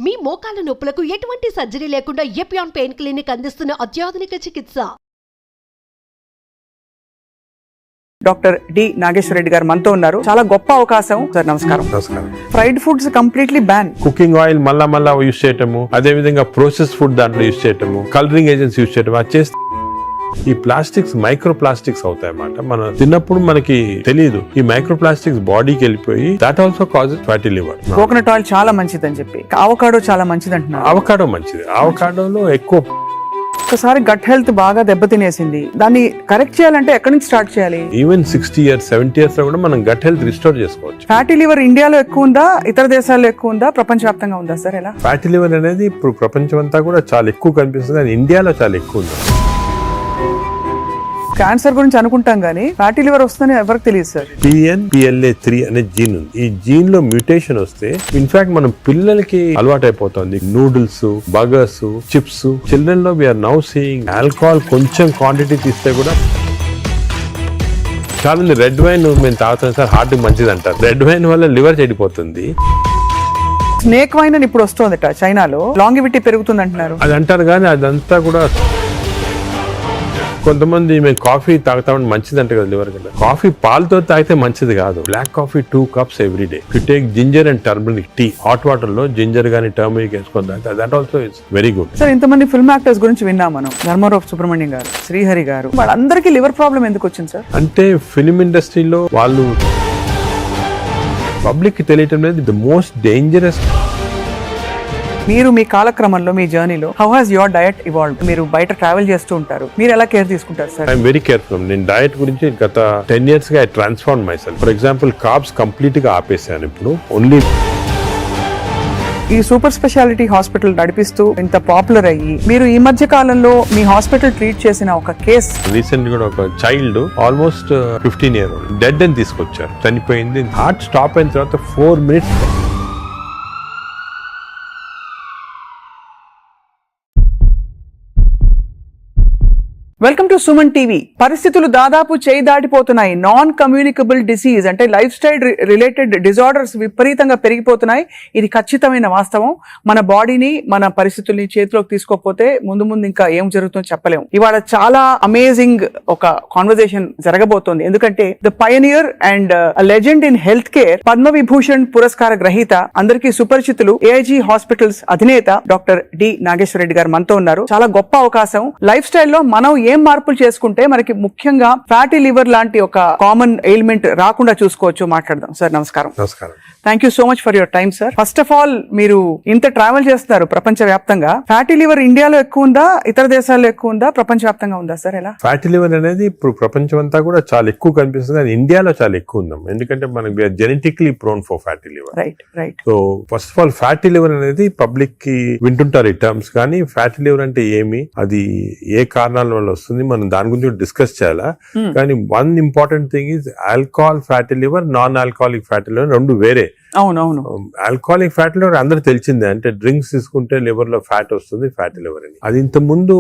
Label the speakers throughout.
Speaker 1: మీ మోకాల నొప్పులకు ఎటువంటి సర్జరీ లేకుండా ఎపియాన్ పెయిన్ క్లినిక్ అందిస్తున్న అత్యాధునిక చికిత్స.
Speaker 2: డాక్టర్ డి నాగేశ్వర రెడ్డి గారు మనతో ఉన్నారు. చాలా గొప్ప అవకాశం సార్. నమస్కారం.
Speaker 3: నమస్కారం.
Speaker 2: Fried foods completely ban.
Speaker 3: Cooking oil మళ్ళా యూజ్ చేయటము, అదే విధంగా ప్రాసెస్ ఫుడ్ దాంట్లో యూజ్ చేయటము, కలరింగ్ ఏజెంట్స్ యూజ్ చేయటం, అది చేస్తే ఈ ప్లాస్టిక్స్ మైక్రో ప్లాస్టిక్స్ అవుతాయి అన్నమాట. మనం తిన్నప్పుడు మనకి తెలియదు ఈ మైక్రో ప్లాస్టిక్స్ బాడీకి వెళ్ళిపోయి that also causes fatty liver.
Speaker 2: Coconut oil చాలా మంచిది అని చెప్పి, అవకాడో చాలా మంచిది అంటున్నారు.
Speaker 3: అవకాడో మంచిది. అవకాడోలో ఎక్కువ
Speaker 2: ఒకసారి గట్ హెల్త్ బాగా దెబ్బతినేసింది, దాన్ని కరెక్ట్ చేయాలంటే ఎక్కడి నుంచి స్టార్ట్ చేయాలి?
Speaker 3: ఈవెన్ 60 years 70 years లో కూడా మనం గట్ హెల్త్ రిస్టోర్ చేసుకోవచ్చు.
Speaker 2: ఫ్యాటీ లివర్ ఇండియాలో ఎక్కువ ఉందా, ఇతర దేశాల్లో ఎక్కువ ఉందా, ప్రపంచవ్యాప్తంగా ఉందా సార్? ఎలా?
Speaker 3: ఫ్యాటీ లివర్ అనేది ఇప్పుడు ప్రపంచం అంతా కూడా చాలా ఎక్కువ కనిపిస్తుంది, కానీ ఇండియాలో చాలా ఎక్కువ ఉంది.
Speaker 2: క్యాన్సర్ గురించి అనుకుంటాం కానీ ఫ్యాటీ లివర్ వస్తుందని ఎవరికి తెలియదు సార్.
Speaker 3: PNPLA3 అనే జీన్ ఉంది. ఈ జీన్ లో మ్యూటేషన్ వస్తే ఇన్ఫాక్ట్ మనం పిల్లలకి అలవాటు అయిపోతుంది నూడిల్స్, బర్గర్స్, చిప్స్. చిల్డ్రన్ లో వీఆర్ నౌ సీయింగ్ ఆల్కహాల్ కొంచెం క్వాంటిటీ తీస్తే కూడా చాలా మంది రెడ్ వైన్ మేము తాగుతాం సార్, హార్ట్ మంచిది అంటారు. రెడ్ వైన్ వల్ల లివర్ చెడిపోతుంది.
Speaker 2: స్నేక్ వైన్ అని ఇప్పుడు వస్తుందట చైనాలో, లాంగివిటీ పెరుగుతుంది అంటున్నారు.
Speaker 3: అది అంటారు కానీ అదంతా కూడా కొంతమంది మేము కాఫీ తాగుతామని మంచిది అంటే కదా లివర్ కదా. కాఫీ పాలతో తాగితే మంచిది కాదు. Black coffee 2 cups every day. You take ginger and turmeric tea, hot water లో జింజర్ గానీ టర్మరిక్ వేసుకొని తాగితే that also it's very good.
Speaker 2: Sir, ఇంతమంది ఫిల్మ్ యాక్టర్స్ గురించి విన్నాం మనం, ధర్మారావు సుబ్రహ్మణ్యం గారు, శ్రీహరి గారు, వాళ్ళందరికీ లివర్ ప్రాబ్లం ఎందుకు వచ్చింది సార్?
Speaker 3: అంటే ఫిల్మ్ ఇండస్ట్రీలో వాళ్ళు పబ్లిక్ కి తెలియటం లేదు. The most dangerous.
Speaker 2: మీరు మీ కాలక్రమంలో, మీ జర్నీలో how has your diet evolved? మీరు బయట ట్రావెల్ చేస్తూ ఉంటారు, మీరు ఎలా కేర్ తీసుకుంటారు సార్?
Speaker 3: I'm very careful. నేను డయట్ గురించి గత 10 years గా I transform my self. For example carbs complete గా ఆపేసాను. ఇప్పుడు ఓన్లీ
Speaker 2: ఈ సూపర్ స్పెషాలిటీ హాస్పిటల్ నడిపిస్తూ ఇంత పాపులర్ అయ్యి, మీరు ఈ మధ్య కాలంలో మీ హాస్పిటల్ ట్రీట్ చేసిన ఒక కేస్,
Speaker 3: రీసెంట్ కూడా ఒక చైల్డ్ ఆల్మోస్ట్ 15 years డెడ్ అని తీసుకొచ్చారు, చనిపోయింది. హార్ట్ స్టాప్ అయిన తర్వాత 4 minutes.
Speaker 2: Welcome to Suman TV. పరిస్థితులు దాదాపు చేయి దాటిపోతున్నాయి. నాన్ కమ్యూనికబుల్ డిసీజ్ అంటే లైఫ్ స్టైల్ రిలేటెడ్ డిజార్డర్స్ విపరీతంగా పెరిగిపోతున్నాయి. ఇది ఖచ్చితమైన వాస్తవం. మన బాడీని, మన పరిస్థితుల్ని చేతిలోకి తీసుకోకపోతే ముందు ఇంకా ఏం జరుగుతుందో చెప్పలేము. ఇవాళ చాలా అమేజింగ్ ఒక కాన్వర్సేషన్ జరగబోతోంది. ఎందుకంటే the pioneer and legend in health care, Padma Vibhushan పురస్కార గ్రహీత, అందరికీ సుపరిచితులు, ఏఐజీ హాస్పిటల్స్ అధినేత డాక్టర్ డి నాగేశ్వర రెడ్డి గారు మనతో ఉన్నారు. చాలా గొప్ప అవకాశం. లైఫ్ స్టైల్లో మనం ఏం మార్పులు చేసుకుంటే మనకి ముఖ్యంగా ఫ్యాటీ లివర్ లాంటి ఒక కామన్ ఎయిల్మెంట్ రాకుండా చూసుకోవచ్చు. మాట్లాడదాం సార్. నమస్కారం.
Speaker 3: నమస్కారం.
Speaker 2: Thank you so much for your time sir. First of all, మీరు ఇంత ట్రావెల్ చేస్తున్నారు ప్రపంచ వ్యాప్తంగా. ఫ్యాటీ లివర్ ఇండియాలో ఎక్కువ ఉందా, ఇతర దేశాల్లో ఎక్కువ ఉందా, ప్రపంచ వ్యాప్తంగా ఉందా సార్? ఎలా?
Speaker 3: ఫ్యాటీ లివర్ అనేది ఇప్పుడు ప్రపంచం అంతా కూడా చాలా ఎక్కువ కనిపిస్తుంది, కానీ ఇండియాలో చాలా ఎక్కువ ఉందాం. ఎందుకంటే మనకి genetically prone for fatty liver.
Speaker 2: Right.
Speaker 3: So first of all fatty liver అనేది పబ్లిక్ కి వింటుంటారు ఈ టర్మ్స్, కానీ ఫ్యాటీ లివర్ అంటే ఏమి, అది ఏ కారణాల వల్ల వస్తుంది, మనం దాని గురించి డిస్కస్ చేయాలా. కానీ one important thing is alcohol fatty liver, non alcoholic fatty liver రెండు వేరే.
Speaker 2: అవునవును.
Speaker 3: ఆల్కహాలిక్ ఫ్యాటీ లివర్ అందరూ తెలిసిందే, అంటే డ్రింక్స్ తీసుకుంటే లివర్ లో ఫ్యాట్ వస్తుంది, ఫ్యాటీ లివర్ అని. అది ఇంత ముందు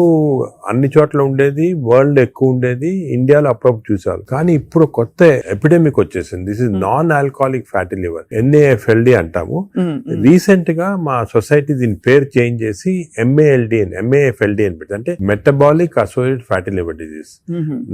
Speaker 3: అన్ని చోట్ల ఉండేది, వరల్డ్ ఎక్కువ ఉండేది, ఇండియాలో అప్పుడప్పుడు చూసారు. కానీ ఇప్పుడు కొత్త ఎపిడెమిక్ వచ్చేసింది. This is non alcoholic fatty liver, NAFLD అంటాము. రీసెంట్ గా మా సొసైటీ దీని పేరు చేంజ్ చేసి MAFLD అని పెట్టి, అంటే metabolic associated fatty liver disease.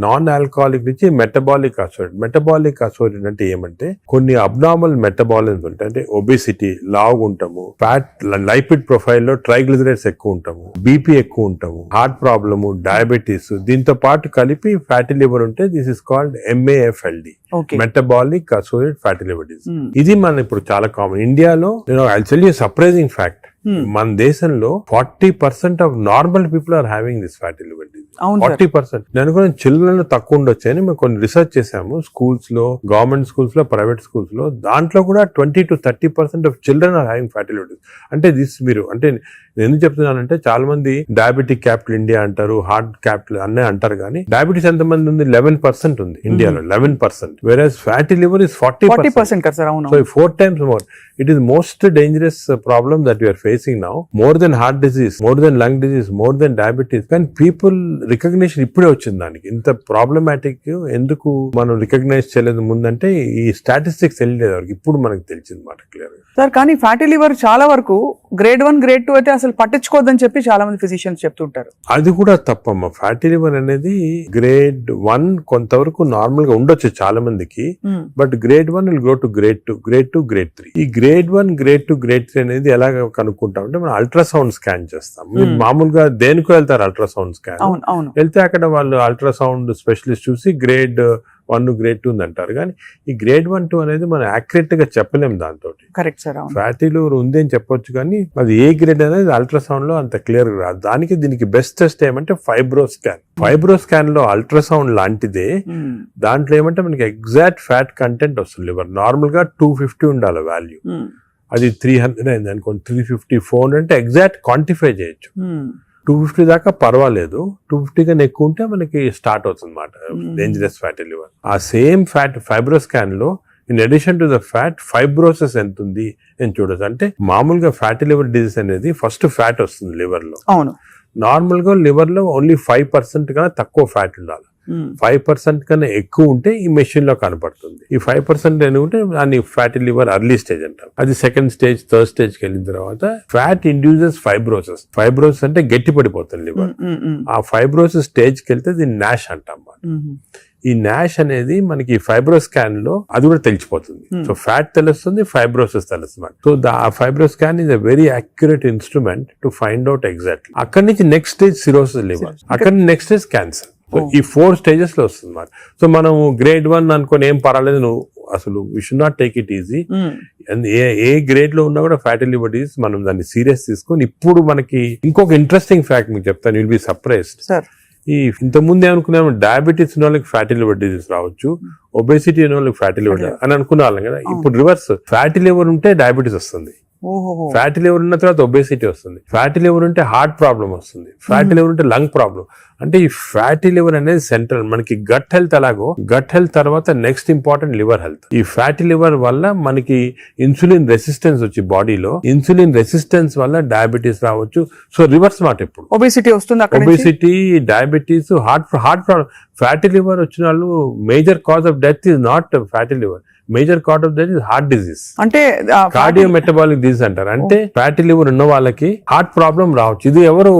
Speaker 3: Non alcoholic నుంచి మెటబాలిక్ అసోసియేటెడ్. మెటబాలిక్ అసోసియేటెడ్ అంటే ఏమంటే కొన్ని అబ్నార్మల్ మెటబాలిజం అంటే ఒబేసిటీ, లావు ఉంటాము, ఫ్యాట్, లైపిడ్ ప్రొఫైల్ లో ట్రైగ్లిజరైడ్స్ ఎక్కువ ఉంటాము, బీపీ ఎక్కువ ఉంటాము, హార్ట్ ప్రాబ్లము, డయాబెటీస్, దీంతో పాటు కలిపి ఫ్యాటీ లివర్ ఉంటే this is called MAFLD, metabolic associated fatty liver disease. ఇది మన ఇప్పుడు చాలా కామన్. ఇండియాలో I tell you surprising fact, మన దేశంలో 40% of normal people are having this fatty liver disease. 40%. నేను కూడా చిల్డ్రన్ తక్కువ ఉండొచ్చు అని మేము కొన్ని రీసెర్చ్ చేసాము. స్కూల్స్ లో, గవర్నమెంట్ స్కూల్స్ లో, ప్రైవేట్ స్కూల్స్ లో, దాంట్లో కూడా 20 to 30% of children are having fatty liver disease. అంటే దిస్ మీరు అంటే నేను ఎందుకు చెప్తున్నానంటే చాలా మంది డయాబెటిక్ క్యాపిటల్ ఇండియా అంటారు, హార్ట్ క్యాపిటల్ అన్నీ అంటారు, కానీ డయాబెటీస్ ఎంత మంది ఉంది? 11% ఉంది ఇండియాలో, 11%. Whereas fatty liver is 40%. So 4 times more. It is most dangerous problem that we are facing now. More than heart disease, more than lung disease, more than diabetes. When people recognition ఇప్పుడే వచ్చింది దానికి. ఇంత problematic ఎందుకు మనం recognise చేయలేదు ముందంటే ఈ statistics తెలియలేదు వరకు, ఇప్పుడు మనకు తెలిసింది మాట క్లియర్ గా.
Speaker 2: సార్ కానీ ఫ్యాటీ లివర్ చాలా వరకు గ్రేడ్ 1 గ్రేడ్ 2 అయితే అసలు పట్టించుకోవద్దని చెప్పి చాలా మంది ఫిజిషియన్స్ చెప్తుంటారు.
Speaker 3: అది కూడా తప్పమ్మా. ఫ్యాటీ లివర్ అనేది గ్రేడ్ 1 కొంతవరకు నార్మల్ గా ఉండొచ్చు చాలా మందికి, but grade 1 will go to grade 2, grade 2, grade 3. ఈ గ్రేడ్ 1, గ్రేడ్ 2, గ్రేడ్ 3 అనేది ఎలా కనుక్కుంటాం అంటే మనం అల్ట్రాసౌండ్ స్కాన్ చేస్తాం. మీరు మామూలుగా దేనికో వెళ్తారు అల్ట్రాసౌండ్ స్కాన్, వెళ్తే అక్కడ వాళ్ళు అల్ట్రాసౌండ్ స్పెషలిస్ట్ చూసి గ్రేడ్ 1, గ్రేడ్ 2 అంటారు. కానీ ఈ గ్రేడ్ 1, 2 అనేది మనం యాక్యురేట్ గా చెప్పలేము దాంతో.
Speaker 2: Correct sir.
Speaker 3: ఫ్యాటీ లివర్ ఉంది అని చెప్పొచ్చు కానీ అది ఏ గ్రేడ్ అనేది అల్ట్రాసౌండ్ లో అంత క్లియర్ గా రాదు. దీనికి బెస్ట్ టెస్ట్ ఏమంటే ఫైబ్రో స్కాన్. ఫైబ్రో స్కాన్ లో అల్ట్రాసౌండ్ లాంటిదే, దాంట్లో ఏమంటే మనకి ఎగ్జాక్ట్ ఫ్యాట్ కంటెంట్ వస్తుంది. లివర్ నార్మల్ గా 250 ఉండాలి వాల్యూ, అది 300 అయింది అనుకోండి, 350, 400 అంటే ఎగ్జాక్ట్ క్వాంటిఫై చేయొచ్చు. 250 దాకా పర్వాలేదు, 250 కన్నా ఎక్కువ ఉంటే మనకి స్టార్ట్ అవుతుంది అన్నమాట డేంజరస్ ఫ్యాటీ లివర్. ఆ సేమ్ ఫ్యాట్ ఫైబ్రో స్కాన్ లో in addition to the fat fibrosis ఎంత ఉంది అని చూడొచ్చు. అంటే మామూలుగా ఫ్యాటీ లివర్ డిజీజ్ అనేది ఫస్ట్ ఫ్యాట్ వస్తుంది లివర్ లో. అవును, నార్మల్ గా లివర్ లో ఓన్లీ 5% కన్నా తక్కువ ఫ్యాట్ ఉండాలి. 5% కన్నా ఎక్కువ ఉంటే ఈ మెషిన్ లో కనపడుతుంది. ఈ 5% ఉంటే దాన్ని ఫ్యాటీ లివర్ అర్లీ స్టేజ్ అంటారు. అది సెకండ్ స్టేజ్, థర్డ్ స్టేజ్ కి వెళ్ళిన తర్వాత ఫ్యాట్ ఇండ్యూసెస్ ఫైబ్రోసిస్. ఫైబ్రోసిస్ అంటే గట్టి పడిపోతుంది లివర్. ఆ ఫైబ్రోసిస్ స్టేజ్ కి వెళ్తే దీన్ని నాష్ అంటాం. ఈ నాష్ అనేది మనకి ఫైబ్రో స్కాన్ లో అది కూడా తెలిసిపోతుంది. సో ఫ్యాట్ తెలుస్తుంది, ఫైబ్రోసిస్ తెలుస్తుంది. సో ఆ fibro scan is a very accurate instrument to find out exactly. అక్కడి నుంచి నెక్స్ట్ స్టేజ్ సిరోసిస్ లివర్, అక్కడి నుంచి నెక్స్ట్ స్టేజ్ క్యాన్సర్. సో ఈ 4 స్టేజెస్ లో వస్తుంది మాట. సో మనం గ్రేడ్ 1 అనుకోని ఏం పర్వాలేదు, నువ్వు అసలు we should not take it easy. A grade లో ఉన్నా కూడా ఫ్యాటీ లివర్ డిసీజ్ మనం దాన్ని సీరియస్ తీసుకొని, ఇప్పుడు మనకి ఇంకొక ఇంట్రెస్టింగ్ ఫ్యాక్ట్ మీకు చెప్తాను, విల్ బి సర్ప్రైజ్డ్. ఈ ఇంత ముందు ఏమనుకున్నాము, డయాబెటీస్ ఉన్న వాళ్ళకి ఫ్యాటీ లివర్ డిసీజ్ రావచ్చు, ఒబేసిటీ ఉన్న వాళ్ళకి ఫ్యాటీ లివర్ అని అనుకునే వాళ్ళం కదా. ఇప్పుడు రివర్స్, ఫ్యాటీ లివర్ ఉంటే డయాబెటీస్ వస్తుంది, ఫ్యాటీ లివర్ ఉన్న తర్వాత ఒబేసిటీ వస్తుంది, ఫ్యాటీ లివర్ ఉంటే హార్ట్ ప్రాబ్లం వస్తుంది, ఫ్యాటీ లివర్ ఉంటే లంగ్ ప్రాబ్లం. అంటే ఈ ఫ్యాటీ లివర్ అనేది సెంట్రల్. మనకి గట్ హెల్త్ ఎలాగో, గట్ హెల్త్ తర్వాత నెక్స్ట్ ఇంపార్టెంట్ లివర్ హెల్త్. ఈ ఫ్యాటీ లివర్ వల్ల మనకి ఇన్సులిన్ రెసిస్టెన్స్ వచ్చి బాడీలో, ఇన్సులిన్ రెసిస్టెన్స్ వల్ల డయాబెటీస్ రావచ్చు. సో రివర్స్ మాట, ఇప్పుడు
Speaker 2: ఒబేసిటీ వస్తుంది,
Speaker 3: obesity, diabetes, heart problem. Fatty liver వచ్చిన వాళ్ళు major cause of death is not fatty liver, major cause of death is heart disease, అంటే కార్డియో మెటబాలిక్ డిజీజ్ అంటారు. అంటే ఫ్యాటీ లివర్ ఉన్న వాళ్ళకి హార్ట్ ప్రాబ్లం రావచ్చు. ఇది ఎవరు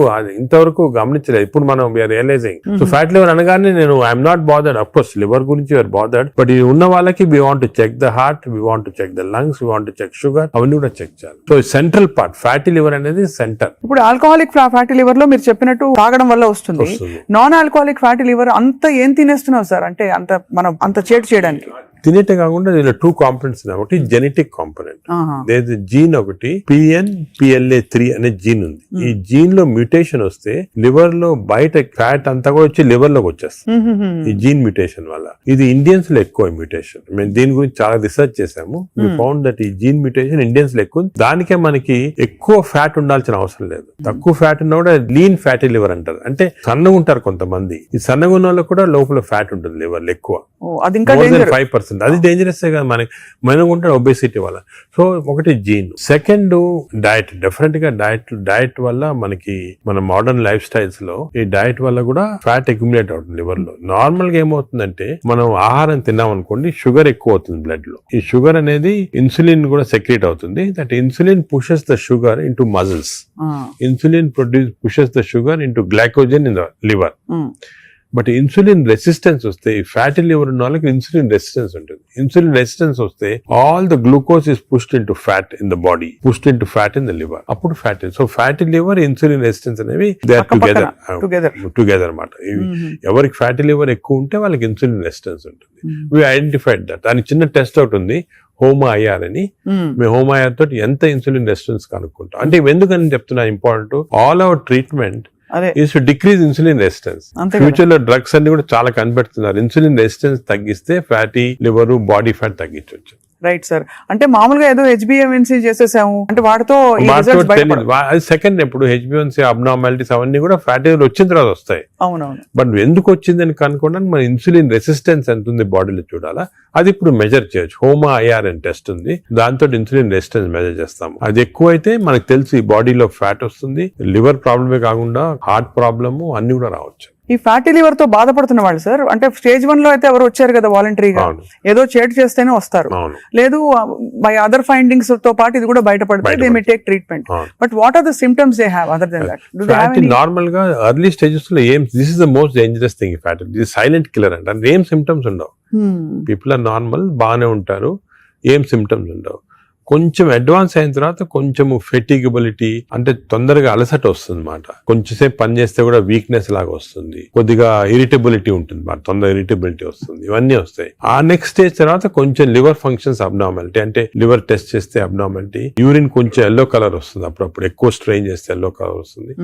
Speaker 3: ఇంతవరకు గమనించలేదు, ఇప్పుడు మనం we are realizing. So fatty liver అనగానే నేను I'm not bothered, of course liver గురించి యూఆర్ బాదర్డ్, బట్ ఇది ఉన్న వాళ్ళకి we want to check the heart, we want to check the lungs, we want to check sugar, అవన్నీ కూడా check చేయాలి. So central part fatty liver అనేది centre.
Speaker 2: ఇప్పుడు alcoholic fatty liver లో మీరు చెప్పినట్టు తాగడం వల్ల వస్తుంది. నాన్ ఆల్కహాలిక్ ఫ్యాటీ లివర్ అంత ఏం తినేస్తున్నావు సార్, అంటే అంత మనం అంత చేటు చేయడానికి?
Speaker 3: తినేటే కాకుండా దీనిలో 2 కాంపోనెంట్స్ ఉన్నాయి. ఒకటి జెనెటిక్ కాంపోనెంట్, లేదు జీన్ ఒకటి PNPLA3 అనే జీన్ ఉంది. ఈ జీన్ లో మ్యూటేషన్ వస్తే లివర్ లో బయట ఫ్యాట్ అంతా కూడా వచ్చి లివర్ లోకి వచ్చేస్తుంది ఈ జీన్ మ్యూటేషన్ వల్ల. ఇది ఇండియన్స్ లో ఎక్కువ మ్యూటేషన్. మేము దీని గురించి చాలా రీసెర్చ్ చేసాము. వి ఫౌండ్ దట్ ఈ జీన్ మ్యూటేషన్ ఇండియన్స్ లో ఎక్కువ. దానికే మనకి ఎక్కువ ఫ్యాట్ ఉండాల్సిన అవసరం లేదు. తక్కువ ఫ్యాట్ ఉన్నా కూడా లీన్ ఫ్యాటీ లివర్ అంటారు. అంటే సన్నగా ఉంటారు కొంతమంది, ఈ సన్నగా ఉన్న వాళ్ళకి కూడా లోపల ఫ్యాట్ ఉంటుంది లివర్ లో ఎక్కువ, 5%. అది డేంజరస్ కదా మనకి, మనం ఉంటాడు ఒబేసిటీ వల్ల. సో ఒకటి జీన్. Second diet. డెఫినెట్ గా డైట్ వల్ల మనకి మన మోడర్న్ లైఫ్ స్టైల్స్ లో ఈ డైట్ వల్ల కూడా ఫ్యాట్ అక్యుములేట్ అవుతుంది లివర్ లో. నార్మల్ గా ఏమవుతుందంటే మనం ఆహారం తిన్నాం అనుకోండి, షుగర్ ఎక్కువ అవుతుంది బ్లడ్ లో. ఈ షుగర్ అనేది ఇన్సులిన్ కూడా సెక్రేట్ అవుతుంది. That insulin pushes the sugar into muscles. Insulin pushes the sugar into glycogen in the liver. But insulin resistance వస్తే, ఫ్యాటీ లివర్ ఉన్న వాళ్ళకి ఇన్సులిన్ రెసిస్టెన్స్ ఉంటుంది. ఇన్సులిన్ రెసిస్టెన్స్ వస్తే all the glucose is pushed into fat in the body, pushed into fat in the liver. అప్పుడు fatty. So fatty liver, insulin resistance అనేవి they are together అన్నమాట. ఎవరికి fatty liver ఎక్కువ ఉంటే వాళ్ళకి insulin resistance ఉంటుంది. We identified that. దానికి చిన్న టెస్ట్ అవుట్ ఉంది, HOMA-IR అని. మేము HOMA-IR తోటి ఎంత ఇన్సులిన్ రెసిస్టెన్స్ కనుక్కుంటాం. అంటే ఎందుకని చెప్తున్నా important, all our treatment is to decrease insulin resistance. Future లో డ్రగ్స్ అన్ని కూడా చాలా కనిపెడుతున్నారు. ఇన్సులిన్ రెసిస్టెన్స్ తగ్గిస్తే ఫ్యాటీ లివర్, బాడీ ఫ్యాట్ తగ్గించవచ్చు.
Speaker 2: Right sir. అంటే మామూలుగా ఏదో HbA1c చేసేసాము అంటే వాటితో
Speaker 3: అది సెకండ్. ఇప్పుడు HbA1c అబ్నార్మాలిటీస్ అవన్నీ కూడా ఫ్యాటీ లివర్ వచ్చిన తర్వాత వస్తాయి.
Speaker 2: అవునవును.
Speaker 3: బట్ ఎందుకు వచ్చిందని కనుక్కోవడానికి మన ఇన్సులిన్ రెసిస్టెన్స్ ఎంత ఉంది బాడీలో చూడాలా. అది ఇప్పుడు మెజర్ చేయొచ్చు. HOMA-IR అని టెస్ట్ ఉంది, దాంతో ఇన్సులిన్ రెసిస్టెన్స్ మెజర్ చేస్తాము. అది ఎక్కువ అయితే మనకు తెలుసు ఈ బాడీలో ఫ్యాట్ వస్తుంది, లివర్ ప్రాబ్లమే కాకుండా హార్ట్ ప్రాబ్లము అన్ని కూడా రావచ్చు.
Speaker 2: ఈ ఫ్యాటీ లివర్ తో బాధపడుతున్న వాళ్ళు సార్, అంటే స్టేజ్ 1 లో అయితే ఎవరు వచ్చారు కదా వాలంటరీగా,
Speaker 3: అవును.
Speaker 2: ఏదో చేటు చేస్తేనే వస్తారు,
Speaker 3: అవును.
Speaker 2: లేదు బై అదర్ ఫైండింగ్స్ తో పాటు ఇది కూడా బయటపడితే దే మే టేక్ ట్రీట్మెంట్.
Speaker 3: అవును.
Speaker 2: But what are the symptoms they have other than that? Do they have
Speaker 3: fatty
Speaker 2: any?
Speaker 3: Normal గా ఎర్లీ స్టేజెస్ లో ఏం, this is the most dangerous thing fatty, ఇది సైలెంట్ కిల్లర్ అంటే ఏం symptoms ఉండవు. People are normal, బాగానే ఉంటారు, ఏం సిమ్టమ్స్ ఉండవు. కొంచెం అడ్వాన్స్ అయిన తర్వాత కొంచెము ఫెటిగబిలిటీ అంటే తొందరగా అలసట వస్తుంది అన్నమాట. కొంచెంసేపు పని చేస్తే కూడా వీక్నెస్ లాగా వస్తుంది, కొద్దిగా ఇరిటబిలిటీ ఉంటుంది, తొందరగా ఇరిటబిలిటీ వస్తుంది, ఇవన్నీ వస్తాయి. ఆ నెక్స్ట్ స్టేజ్ తర్వాత కొంచెం లివర్ ఫంక్షన్స్ అబ్నార్మాలిటీ, అంటే లివర్ టెస్ట్ చేస్తే అబ్నార్మాలిటీ, యూరిన్ కొంచెం ఎల్లో కలర్ వస్తుంది, అప్పుడప్పుడు ఎక్కువ స్ట్రెయిన్ చేస్తే ఎల్లో కలర్ వస్తుంది.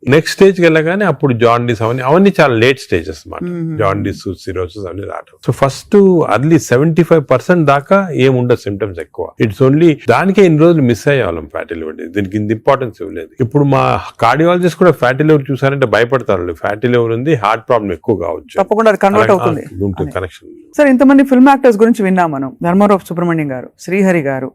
Speaker 3: నెక్స్ట్ స్టేజ్ కి వెళ్ళగానే అప్పుడు జాండీస్ అవన్నీ చాలా లేట్ స్టేజెస్ అన్నమాట. జాండీస్, సిరోసిస్ అవన్నీ రావడం. సో ఫస్ట్ అర్లీ 75% దాకా ఏముండదు సిమ్టమ్స్ ఎక్కువ. ఇట్స్ ఓన్లీ దానికే ఇన్ని రోజులు మిస్ అయ్యేవాళ్ళం ఫ్యాటీ లివర్, దీనికి ఇంత ఇంపార్టెన్స్ ఇవ్వలేదు. ఇప్పుడు మా కార్డియాలజిస్ట్ కూడా ఫ్యాటీ లివర్ చూసారంటే భయపడతారు, ఫ్యాటీ లివర్ ఉంది, హార్ట్ ప్రాబ్లం ఎక్కువ కావచ్చు,
Speaker 2: తప్పకుండా కన్వర్ట్ అవుతుంది
Speaker 3: కనెక్షన్.
Speaker 2: సార్ ఇంతమంది ఫిల్మ్ యాక్టర్స్ గురించి విన్నాం మనం, ధర్మారావు సుబ్రహ్మణ్యం గారు, శ్రీహరి గారు,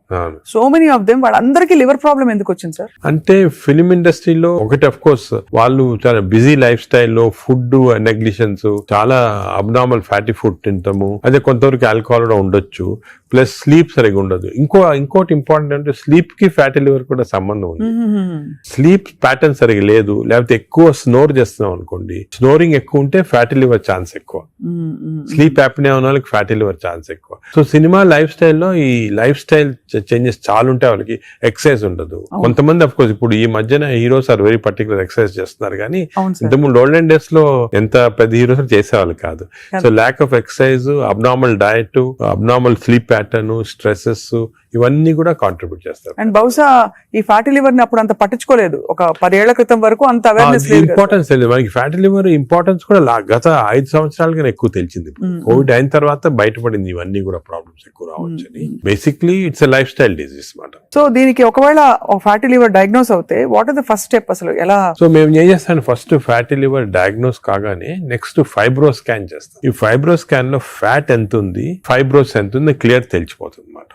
Speaker 2: సో మెనీ ఆఫ్ దెమ్, వాళ్ళందరికీ లివర్ ప్రాబ్లం ఎందుకు వచ్చింది సార్?
Speaker 3: అంటే ఫిల్మ్ ఇండస్ట్రీలో ఒకటి అఫ్ కోర్స్ వాళ్ళు చాలా బిజీ లైఫ్ స్టైల్లో ఫుడ్ నెగ్లిజెన్స్, చాలా అబ్నార్మల్ ఫ్యాటీ ఫుడ్ తింటాము, అదే కొంతవరకు ఆల్కహాల్ కూడా ఉండొచ్చు, ప్లస్ స్లీప్ సరిగా ఉండదు. ఇంకోటి ఇంపార్టెంట్ అంటే స్లీప్ కి ఫ్యాటీ లివర్ కూడా సంబంధం ఉంది. స్లీప్ ప్యాటర్న్ సరిగా లేదు, లేకపోతే ఎక్కువ స్నోర్ చేస్తున్నాం అనుకోండి, స్నోరింగ్ ఎక్కువ ఉంటే ఫ్యాటీ లివర్ ఛాన్స్ ఎక్కువ, స్లీప్ యాప్నియా ఉన్న వాళ్ళకి ఫ్యాటీ లివర్ ఛాన్స్ ఎక్కువ. సో సినిమా లైఫ్ స్టైల్లో ఈ లైఫ్ స్టైల్ చేంజెస్ చాలా ఉంటాయి, వాళ్ళకి ఎక్సర్సైజ్ ఉండదు. కొంతమంది అఫ్ కోర్స్ ఇప్పుడు ఈ మధ్యన heroes are very particular exercise చేస్తున్నారు, కానీ ఇంతకుముందు ఓల్డెన్ డేస్ లో ఎంత పెద్ద హీరోస్ చేసేవాళ్ళు కాదు. So lack of exercise, abnormal diet, abnormal sleep pattern, stresses, ఇవన్నీ కూడా కాంట్రిబ్యూట్ చేస్తారు.
Speaker 2: అండ్ బహుశా ఈ ఫ్యాటీ లివర్ ని అప్పుడు అంత పట్టించుకోలేదు, ఒక 10 ఏళ్ల క్రితం వరకు అంత అవేర్నెస్ లేదు,
Speaker 3: ఇంపార్టెన్స్ తెలియదు మనకి. ఫ్యాటీ లివర్ ఇంపార్టెన్స్ కూడా గత 5 సంవత్సరాలుగా ఎక్కువ తెలిసింది. కోవిడ్ అయిన తర్వాత బయటపడింది ఇవన్నీ కూడా ప్రాబ్లమ్స్ ఎక్కువ రావచ్చని. Basically it's a lifestyle disease మాట.
Speaker 2: సో దీనికి ఒకవేళ ఫ్యాటీ లివర్ డయాగ్నోస్ అవుతే what are the first step అసలు ఎలా?
Speaker 3: సో మేము ఏం చేస్తాను, ఫస్ట్ ఫ్యాటీ లివర్ డయాగ్నోస్ కాగానే నెక్స్ట్ ఫైబ్రో స్కాన్ చేస్తాం. ఈ ఫైబ్రో స్కాన్ లో ఫ్యాట్ ఎంత ఉంది, ఫైబ్రోస్ ఎంత ఉంది క్లియర్ తెలిసిపోతుంది అన్నమాట.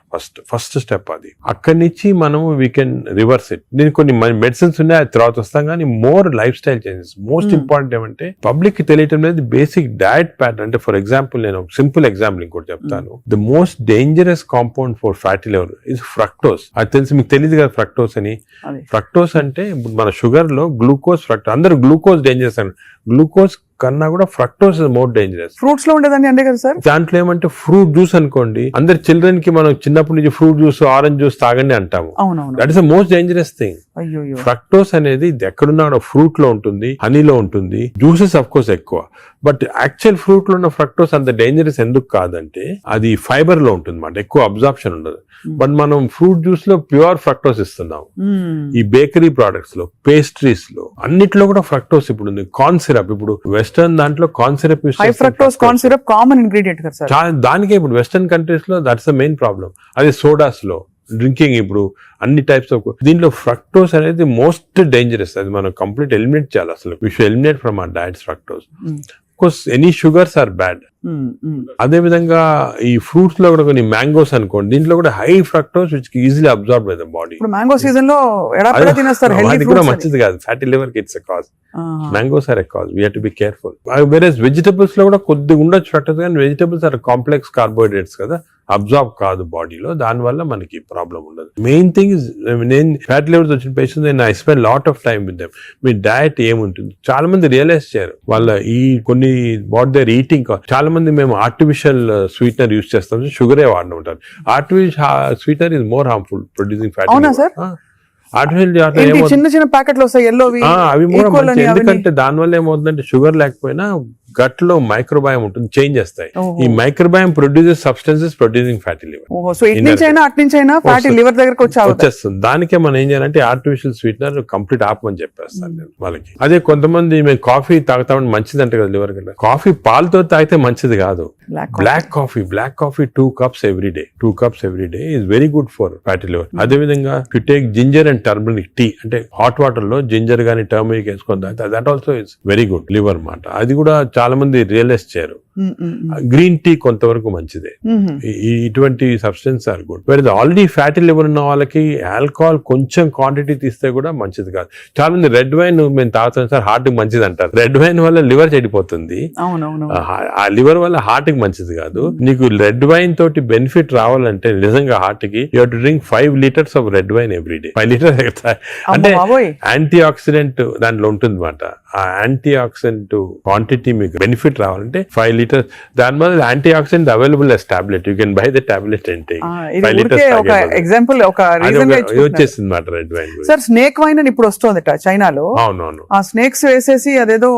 Speaker 3: ఫస్ట్ స్టెప్ అది. అక్కడి నుంచి మనము వీ కెన్ రివర్స్ ఇట్. దీనికి కొన్ని మెడిసిన్స్ ఉన్నాయి, అది తర్వాత వస్తాం, కానీ more life style changes. Most important ఏమంటే పబ్లిక్ కి తెలియటం లేదు బేసిక్ డయట్ ప్యాటర్న్. అంటే ఫర్ ఎగ్జాంపుల్ నేను సింపుల్ ఎగ్జాంపుల్ ఇంకోటి చెప్తాను. The most dangerous compound for fatty liver is fructose. అది తెలిసి మీకు తెలియదు కదా ఫ్రక్టోస్ అని. ఫ్రక్టోస్ అంటే మన షుగర్ లో గ్లూకోజ్, ఫ్రక్టోస్, అందరు గ్లూకోజ్ డేంజరస్ అని, గ్లూకోజ్ కన్నా కూడా fructose is more dangerous.
Speaker 2: Fruits లో ఉండేదండి అంతే కదా సార్?
Speaker 3: దాంట్లో ఏమంటే ఫ్రూట్ జ్యూస్ అనుకోండి, అందరు చిల్డ్రన్ కి మనం చిన్నప్పటి నుంచి ఫ్రూట్ జ్యూస్, ఆరెంజ్ జ్యూస్ తాగండి అంటాము. That is the most dangerous thing. Fructose అనేది ఎక్కడున్నా ఫ్రూట్ లో ఉంటుంది, హనీలో ఉంటుంది, జ్యూసెస్ అఫ్ కోర్స్ ఎక్కువ. బట్ యాక్చువల్ ఫ్రూట్ లో ఉన్న ఫ్రక్టోస్ అంత డేంజరస్ ఎందుకు కాదంటే అది ఫైబర్ లో ఉంటుంది అన్నమాట, ఎక్కువ అబ్జార్ప్షన్ ఉండదు. బట్ మనం ఫ్రూట్ జ్యూస్ లో ప్యూర్ ఫ్రక్టోస్ ఇస్తున్నాం. ఈ బేకరీ ప్రొడక్ట్స్ లో, పేస్ట్రీస్ లో, అన్నిట్లో కూడా ఫ్రక్టోస్ ఇప్పుడు ఉంది. కార్న్ సిరప్, ఇప్పుడు వెస్టర్న్ దాంట్లో కార్న్ సిరప్ యూస్ చేస్తారు.
Speaker 2: Fructose corn syrup common ingredient కదా సార్.
Speaker 3: దానికే ఇప్పుడు వెస్టర్న్ కంట్రీస్ లో దట్స్ ద మెయిన్ ప్రాబ్లం. అదే సోడాస్ లో, డ్రింకింగ్, ఇప్పుడు అన్ని టైప్స్ ఆఫ్ దీంట్లో ఫ్రక్టోస్ అనేది మోస్ట్ డేంజరస్. అది మనం కంప్లీట్ ఎలిమినేట్ చేయాలి. అసలు we should eliminate from our diets fructose. Course any sugars are bad. అదే విధంగా ఈ ఫ్రూట్స్ లో కూడా కొన్ని మ్యాంగోస్ అనుకోండి, దీంట్లో కూడా high fructose which easily absorb by the body.
Speaker 2: ఇప్పుడు మ్యాంగో సీజన్ లో
Speaker 3: అది కూడా మంచిది కాదు, ఫ్యాటీ లివర్ కి it's a cause. Mangoes are a cause, we have to be careful. వేరేస్ వెజిటబుల్స్ లో కూడా కొద్దిగా ఉండొచ్చు ఫ్రక్టోస్, కానీ వెజిటబుల్స్ ఆర్ కాంప్లెక్స్ కార్బోహైడ్రేట్స్ కదా, అబ్జార్బ్ కాదు బాడీలో, దాని వల్ల మనకి ప్రాబ్లం ఉండదు. మెయిన్ థింగ్ ఇస్, నేను ఫ్యాటీ లివర్స్ వచ్చిన పేషెంట్స్ నేను I spend lot of time with them. Me diet ఏముంటుంది చాలా మంది రియలైజ్ చేయరు. వాళ్ళ ఈ కొన్ని వాట్ దేర్ ఈటింగ్, చాలా మంది మేము ఆర్టిఫిషియల్ స్వీట్నర్ యూస్ చేస్తాం, షుగరే వాడుతూ ఉంటారు. Artificial sweetener is more harmful producing fatty liver.
Speaker 2: చిన్న చిన్న ప్యాకెట్లు వస్తాయి ఎల్లోవి,
Speaker 3: అవి ఎందుకంటే దాని వల్ల ఏమవుతుందంటే షుగర్ లేకపోయినా గట్ లో మైక్రోబయామ్ ఉంటుంది, చేంజ్ చేస్తాయి. ఈ microbiome produces substances producing fatty liver.
Speaker 2: So it నుంచి అయినా అట్ నుంచి అయినా ఫ్యాటీ లివర్ దగ్గరకు
Speaker 3: వచ్చేస్తుంది. దానికే మనం ఏం చేయాలంటే ఆర్టిఫిషియల్ స్వీట్నర్ కంప్లీట్ ఆపమని చెప్పేస్తాను నేను వాళ్ళకి. అదే కొంతమంది మేము కాఫీ తాగుతామని మంచిది అంటే కదా లివర్ కంటే, కాఫీ పాలతో తాగితే మంచిది కాదు. Black coffee 2 cups every day. 2 cups every day is very good for fatty liver. అదే విధంగా you take ginger and turmeric tea, అంటే హాట్ వాటర్ లో జింజర్ గానీ టర్మరిక్ వేసుకొని తాగితే that also is very good liver మాట. అది కూడా చాలా మంది రియలైజ్ చేయరు. గ్రీన్ టీ కొంతవరకు మంచిదే. ఇటువంటి substance are good. Where already fatty liver ఉన్న వాళ్ళకి ఆల్కహాల్ కొంచెం క్వాంటిటీ తీస్తే కూడా మంచిది కాదు. చాలా మంది రెడ్ వైన్ మేము తాగుతాం సార్ హార్ట్ కి మంచిది అంటారు. రెడ్ వైన్ వల్ల లివర్ చెడిపోతుంది. ఆ లివర్ వల్ల హార్ట్ కి మంచిది కాదు. నీకు రెడ్ వైన్ తోటి బెనిఫిట్ రావాలంటే నిజంగా హార్ట్ కి you have to drink 5 liters of red wine every day. 5 liters అంటే యాంటీ ఆక్సిడెంట్ దాంట్లో ఉంటుంది అనమాట. ఆ యాంటీ ఆక్సిడెంట్ క్వాంటిటీ మీకు బెనిఫిట్ రావాలంటే 5 liters. దాని వల్ల anti oxidant available as tablet. You can buy the tablet and take. 5 liters
Speaker 2: ఎగ్జాంబల్ ఒక రీజన్
Speaker 3: వచ్చేసింది మాట red wine.
Speaker 2: Sir snake wine అని ఇప్పుడు వస్తోందట చైనాలో.
Speaker 3: అవునవును.
Speaker 2: ఆ స్నేక్స్ వేసేసి అదేదో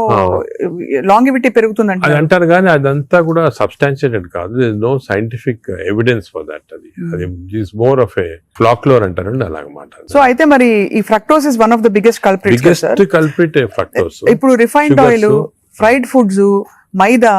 Speaker 2: లాంగివిటీ పెరుగుతుందంట
Speaker 3: అది అంటారు కానీ అదంతా కూడా సబ్స్టాన్షియేటెడ్ కాదు. No scientific evidence for that. అది is more of a folklore అంటారండి అలాగమాట.
Speaker 2: సో అయితే మరి ఈ fructose is one of the biggest
Speaker 3: culprit fructose.
Speaker 2: ఇప్పుడు refined oil, fried foods, maida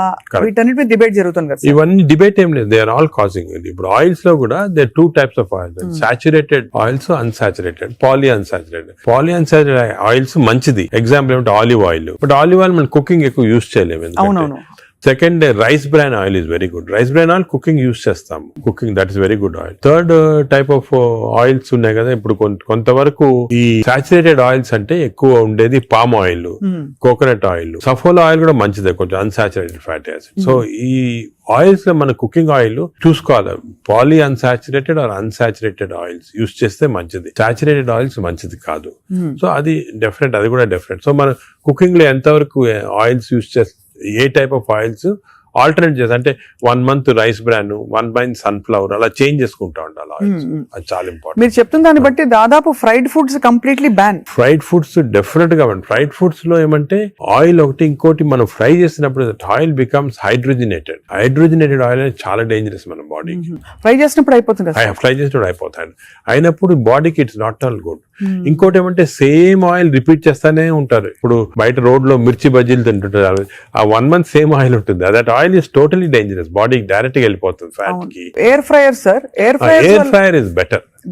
Speaker 2: వీటన్నిటి డిబేట్ జరుగుతుంది కదా.
Speaker 3: ఇవన్నీ డిబేట్ ఏం లేదు. They are all causing. ఇప్పుడు ఆయిల్స్ లో కూడా they 2 types of oils, saturated oils, unsaturated, poly unsaturated oils మంచిది. ఎగ్జాంపుల్ ఏమంటే olive oil. But olive oil మనం కుకింగ్ ఎక్కువ యూజ్ చేయలేము. Second rice bran oil is very good. Rice bran oil cooking use చేస్తాము. Cooking that is very good oil. Third type of oils ఉన్నాయి కదా. ఇప్పుడు కొంతవరకు ఈ సాచురేటెడ్ ఆయిల్స్ అంటే ఎక్కువ ఉండేది palm oil, coconut oil, Saffola oil కూడా మంచిదే, కొంచెం అన్సాచురేటెడ్ ఫ్యాటీ యాసిడ్. సో ఈ ఆయిల్స్ లో మన కుకింగ్ ఆయిల్ చూసుకోవాలి. Poly unsaturated or unsaturated oils use చేస్తే మంచిది. సాచురేటెడ్ ఆయిల్స్ మంచిది కాదు. సో అది డెఫినెట్, అది కూడా డెఫినెట్. సో మన కుకింగ్ లో ఎంతవరకు ఆయిల్స్ యూజ్ చేస్తే ఏ టైప్ ఆఫ్ ఆయిల్స్ ఆల్టర్నేట్ చేసి అంటే 1 month rice bran, 1 month sunflower అలా చేంజ్ చేసుకుంటా ఉండాలి ఆయిల్స్. అది చాలా ఇంపార్టెంట్.
Speaker 2: మీరు చెప్తున్న దాన్ని బట్టి దాదాపు fried foods completely ban.
Speaker 3: Fried foods definite గా ఫ్రైడ్ ఫుడ్స్ లో ఏమంటే ఆయిల్ ఒకటి, ఇంకోటి మనం ఫ్రై చేసినప్పుడు ఆయిల్ బికమ్స్ హైడ్రోజనేటెడ్ ఆయిల్ అనేది చాలా డేంజరస్ మన బాడీకి.
Speaker 2: ఫ్రై చేసినప్పుడు అయిపోతుంది.
Speaker 3: ఫ్రై చేసినప్పుడు అయినప్పుడు బాడీకి ఇట్స్ నాట్ ఆల్ గుడ్. ఇంకోటి ఏమంటే సేమ్ ఆయిల్ రిపీట్ చేస్తానే ఉంటారు. ఇప్పుడు బయట రోడ్ లో మిర్చి బజ్జీలు తింటుంటారు. ఆ 1 month సేమ్ ఆయిల్ ఉంటుంది. That oil is totally dangerous. బాడీకి డైరెక్ట్ గా వెళ్ళిపోతుంది ఫ్యాట్ కి.
Speaker 2: Air fryer sir, air
Speaker 3: fryer is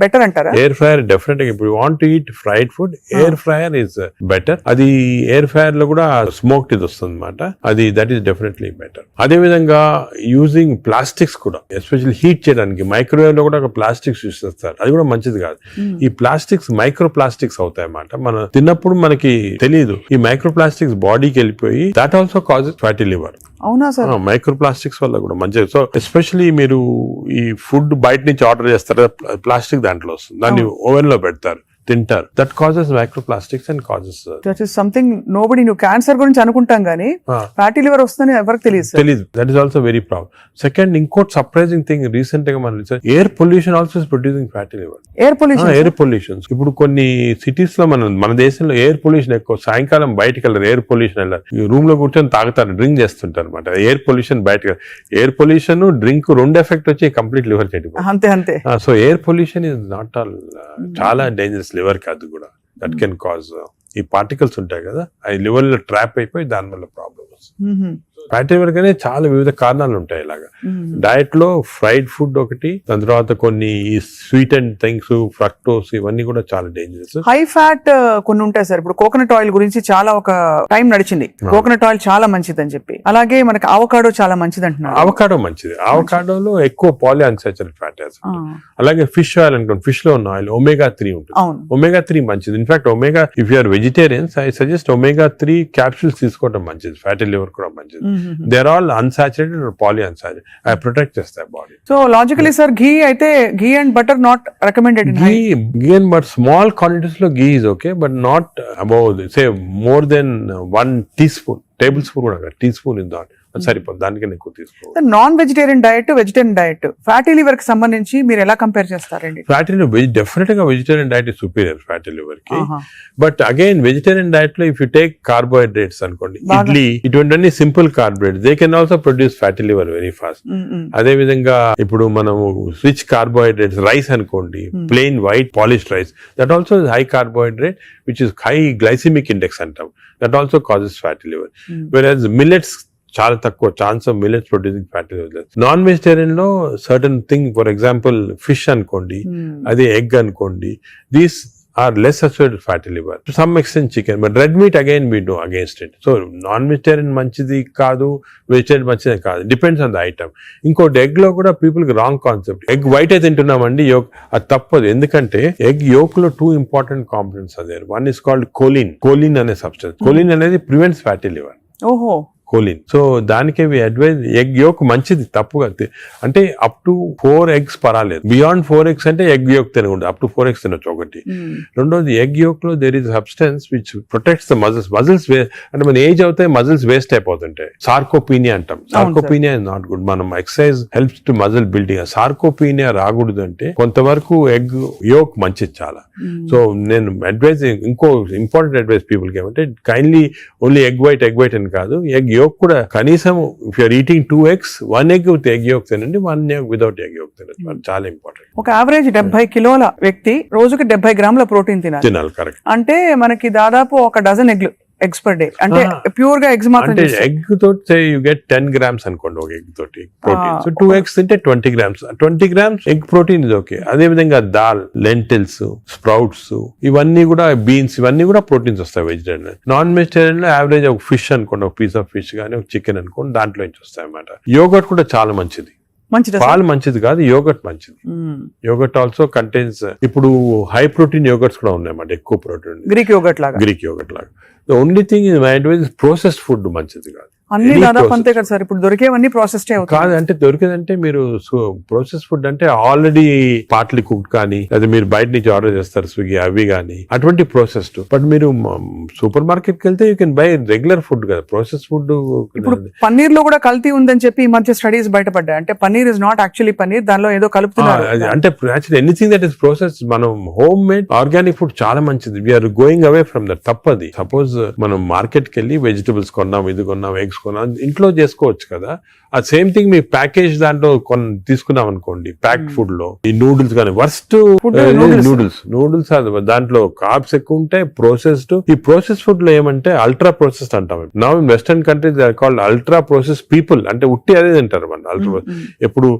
Speaker 3: better
Speaker 2: అంటారా?
Speaker 3: ఎయిర్ ఫ్రైయర్ డెఫినెట్ గా ఇప్పుడు want to eat fried food, air fryer is better. అది ఎయిర్ ఫ్రైయర్ లో కూడా స్మోక్డ్ ఇది వస్తుంది అనమాట. అది దట్ ఈస్ డెఫినెట్లీ బెటర్. అదే విధంగా యూజింగ్ ప్లాస్టిక్స్ కూడా, ఎస్పెషల్లీ హీట్ చేయడానికి మైక్రోవేవ్ లో కూడా ఒక ప్లాస్టిక్స్ యూజ్ చేస్తారు. అది కూడా మంచిది కాదు. ఈ ప్లాస్టిక్స్ మైక్రో ప్లాస్టిక్స్ అవుతాయి అన్నమాట. మనం తిన్నప్పుడు మనకి తెలియదు. ఈ మైక్రో ప్లాస్టిక్స్ బాడీకి వెళ్ళిపోయి that also causes fatty liver.
Speaker 2: అవునా సార్?
Speaker 3: మైక్రో ప్లాస్టిక్స్ వల్ల కూడా మంచిది. సో ఎస్పెషల్లీ మీరు ఈ ఫుడ్ బయట నుంచి ఆర్డర్ చేస్తారు, ప్లాస్టిక్ దాంట్లో వస్తుంది, దాన్ని ఓవెన్ లో పెడతారు, తింటారు. That causes microplastics and causes
Speaker 2: that is something nobody. నువ్వు క్యాన్సర్ గురించి అనుకుంటాం కానీ ఫ్యాటీ లివర్ వస్తుందని ఎవరికి తెలియదు.
Speaker 3: That is also very problem. Second, ఇంకోటి సర్ప్రైజింగ్ థింగ్ రీసెంట్ గా మనం air pollution also is producing fatty liver. Air pollution ఇప్పుడు కొన్ని సిటీస్ లో మన దేశంలో ఎయిర్ పొల్యూషన్ ఎక్కువ. సాయంకాలం బయటకు వెళ్ళారు, ఎయిర్ పొల్యూషన్ వెళ్ళారు, రూమ్ లో కూర్చొని తాగుతారు, డ్రింక్ చేస్తుంటారు అనమాట. ఎయిర్ పొల్యూషన్ బయటకు, ఎయిర్ పొల్యూషన్ డ్రింక్ 2 ఎఫెక్ట్ వచ్చి కంప్లీట్ లివర్ చెడిపోతుంది.
Speaker 2: అంతే.
Speaker 3: So air pollution is not all, చాలా డేంజరస్ లివర్ కి. అది కూడా దట్ కెన్ కాజ్, ఈ పార్టికల్స్ ఉంటాయి కదా, అవి లివర్ లో ట్రాప్ అయిపోయి దాని వల్ల ప్రాబ్లమ్ వస్తుంది. ఫ్యాటీ లివర్ కానీ చాలా వివిధ కారణాలు ఉంటాయి. ఇలాగా డయట్ లో ఫ్రైడ్ ఫుడ్ ఒకటి, దాని తర్వాత కొన్ని స్వీట్ అండ్ థింగ్స్, ఫ్రక్టోస్, ఇవన్నీ కూడా చాలా డేంజరస్.
Speaker 2: హై ఫ్యాట్ కొన్ని ఉంటాయి సార్. ఇప్పుడు కోకోనట్ ఆయిల్ గురించి చాలా ఒక టైం నడిచింది, కోకోనట్ ఆయిల్ చాలా మంచిది అని చెప్పి. అలాగే మనకి అవకాడో చాలా మంచిది అంటున్నారు.
Speaker 3: అవకాడో మంచిది. అవకాడోలో ఎక్కువ పాలీ అన్సాచురేటెడ్ ఫ్యాటీ యాసిడ్. అలాగే ఫిష్ ఆయిల్ అనుకోండి, ఫిష్ లో ఉన్న ఆయిల్ omega 3 ఉంటుంది. omega 3 మంచిది. In fact omega, if you are vegetarians, I suggest omega 3 capsules తీసుకోవడం మంచిది. ఫ్యాటీ లివర్ కూడా మంచిది. They are all unsaturated or polyunsaturated. I protect చేస్తాయి body.
Speaker 2: So logically sir, ghee అయితే ghee and butter not recommended.
Speaker 3: Ghee and but small quantities లో ghee is okay, but not above say more than 1 teaspoon, table spoon కూడా, tea spoon in that సరిపోతుంది. దానికన్నా ఎక్కువ తీసుకోవాలి.
Speaker 2: Non vegetarian diet, vegetarian diet, fatty liver కి సంబంధించి మీరు ఎలా కంపేర్ చేస్తారండి?
Speaker 3: ఫ్యాటీ లివర్ డెఫినెట్ గా vegetarian diet is superior fatty liver కి. బట్ అగైన్ వెజిటేరియన్ డైట్ లో ఇఫ్ యూ టేక్ కార్బోహైడ్రేట్స్ అనుకోండి, ఇడ్లీ, ఇటువంటి simple carbohydrates, they can also produce fatty liver very fast. అదే విధంగా ఇప్పుడు మనము రిచ్ కార్బోహైడ్రేట్స్, రైస్ అనుకోండి, plain white polished rice, that also is high carbohydrate which is high glycemic index అంటాం. That also causes fatty liver. Versus millets చాలా తక్కువ chance of millets producing fatty liver. Non vegetarian లో certain thing, for example fish అనుకోండి, అదే egg అనుకోండి, these are less associated with fatty liver. To some extent chicken, but red meat again we do against it. So non-vegetarian manchidi kaadu, vegetarian manchidi kaadu. Depends on the item. ఇంకోటి egg లో కూడా people కి wrong concept. Egg white అయితే తింటున్నామండి, yoke అది తప్పదు. ఎందుకంటే egg yolk లో 2 important components అదే. వన్ ఇస్ కాల్డ్ కోలిన్ అనే సబ్స్టెన్స్. కోలిన్ అనేది ప్రివెంట్స్ ఫ్యాటీ లివర్.
Speaker 2: ఓహో,
Speaker 3: కోలిన్. సో దానికి అడ్వైజ్ ఎగ్ యోక్ మంచిది, తప్పుగా అంటే అప్ టు 4 eggs పర్వాలేదు. బియాండ్ 4 eggs అంటే ఎగ్ యోక్ తినకూడదు. అప్ టు 4 eggs తినొచ్చు ఒకటి. రెండోది ఎగ్ యోక్ లో there is substance which protects the muscles. అంటే మన ఏజ్ అవుతాయి మజిల్స్ వేస్ట్ అయిపోతుంటాయి. సార్కోపీనియా అంటాం. Sarcopenia is not good. మనం exercise helps to muscle building. Sarcopenia రాకూడదు అంటే కొంతవరకు ఎగ్ యోక్ మంచిది చాలా. సో నేను అడ్వైజ్, ఇంకో ఇంపార్టెంట్ అడ్వైజ్ పీపుల్ కి ఏమంటే కైండ్లీ ఓన్లీ ఎగ్ వైట్ అని కాదు, ఎగ్ యోక్ కూడా కనీసం if you are eating 2 eggs, 1 egg with egg yolk తినండి, 1 egg వితౌట్ ఎగ్ యోక్ తినండి. చాలా ఇంపార్టెంట్.
Speaker 2: ఒక యావరేజ్ 70 కిలోల వ్యక్తి రోజుకి 70 గ్రాముల ప్రోటీన్ తినాలి.
Speaker 3: కరెక్ట్.
Speaker 2: అంటే మనకి దాదాపు 1 డజన్ eggs per day. అంటే ప్యూర్ గా ఎగ్స్ మాత్రం.
Speaker 3: అంటే ఎగ్ తోటి యు గెట్ 10 grams అనుకోండి ఒక ఎగ్ తోటి ప్రోటీన్. సో 2 eggs తింటే 20 grams. 20 grams egg protein is okay. అదే విధంగా దాల్, లెంటిల్స్, స్ప్రౌట్స్, ఇవన్నీ కూడా బీన్స్, ఇవన్నీ కూడా ప్రోటీన్స్ వస్తాయి వెజిటేరియన్. నాన్ వెజిటేరియన్ లో యావరేజ్ ఒక ఫిష్ అనుకోండి, ఒక పీస్ ఆఫ్ ఫిష్ గానీ ఒక చికెన్ అనుకోండి, దాంట్లో నుంచి వస్తాయి అన్నమాట. యోగర్ట్ కూడా చాలా మంచిది. పాలు మంచిది కాదు, యోగర్ట్ మంచిది. యోగర్ట్ ఆల్సో కంటైన్స్, ఇప్పుడు హై ప్రోటీన్ యోగర్ట్స్ కూడా ఉన్నాయన్నమాట, ఎక్కువ ప్రోటీన్.
Speaker 2: గ్రీక్ యోగర్ట్ లాగా.
Speaker 3: The only thing is my advise processed food మంచిది కాదు.
Speaker 2: అన్ని దాదాపు అంతే కదా సార్. ఇప్పుడు దొరికేవన్నీ ప్రాసెస్డ్
Speaker 3: కాదు. అంటే దొరికేదంటే మీరు ప్రాసెస్ ఫుడ్ అంటే ఆల్రెడీ పార్ట్లీ కుక్డ్ కానీ, లేదా మీరు బయట నుంచి ఆర్డర్ చేస్తారు స్విగ్గీ అవి కానీ, అటువంటి ప్రాసెస్డ్. బట్ మీరు సూపర్ మార్కెట్ కి వెళ్తే you can by regular food కదా, ప్రాసెస్ ఫుడ్.
Speaker 2: ఇప్పుడు పన్నీర్ లో కూడా కల్తీ ఉందని చెప్పి ఈ మధ్య స్టడీస్ బయటపడ్డాయి. అంటే paneer is not actually paneer, దానిలో ఏదో కలుపుతున్నారు.
Speaker 3: అంటే actually anything that is process, మనం హోమ్ మేడ్ ఆర్గానిక్ ఫుడ్ చాలా మంచిది. We are going away from that. తప్పది. సపోజ్ మనం మార్కెట్ కి వెళ్ళి వెజిటబుల్స్ కొన్నాం, ఇది కొన్నాం, ఎగ్స్ కొన్నాం, ఇంట్లో చేసుకోవచ్చు కదా. ఆ సేమ్ థింగ్ మీ ప్యాకేజ్ దాంట్లో తీసుకున్నాం అనుకోండి, ప్యాక్ ఫుడ్ లో ఈ నూడిల్స్ కానీ వర్స్ట్ నూడిల్స్ దాంట్లో కార్బ్స్ ఎక్కువ ఉంటాయి, ప్రాసెస్డ్. ఈ ప్రాసెస్ ఫుడ్ లో ఏమంటే అల్ట్రా ప్రాసెస్డ్ అంటాం. Now in western countries they are called ultra process people. అంటే ఉట్టి అదే తింటారు మన అల్ట్రా. ఎప్పుడు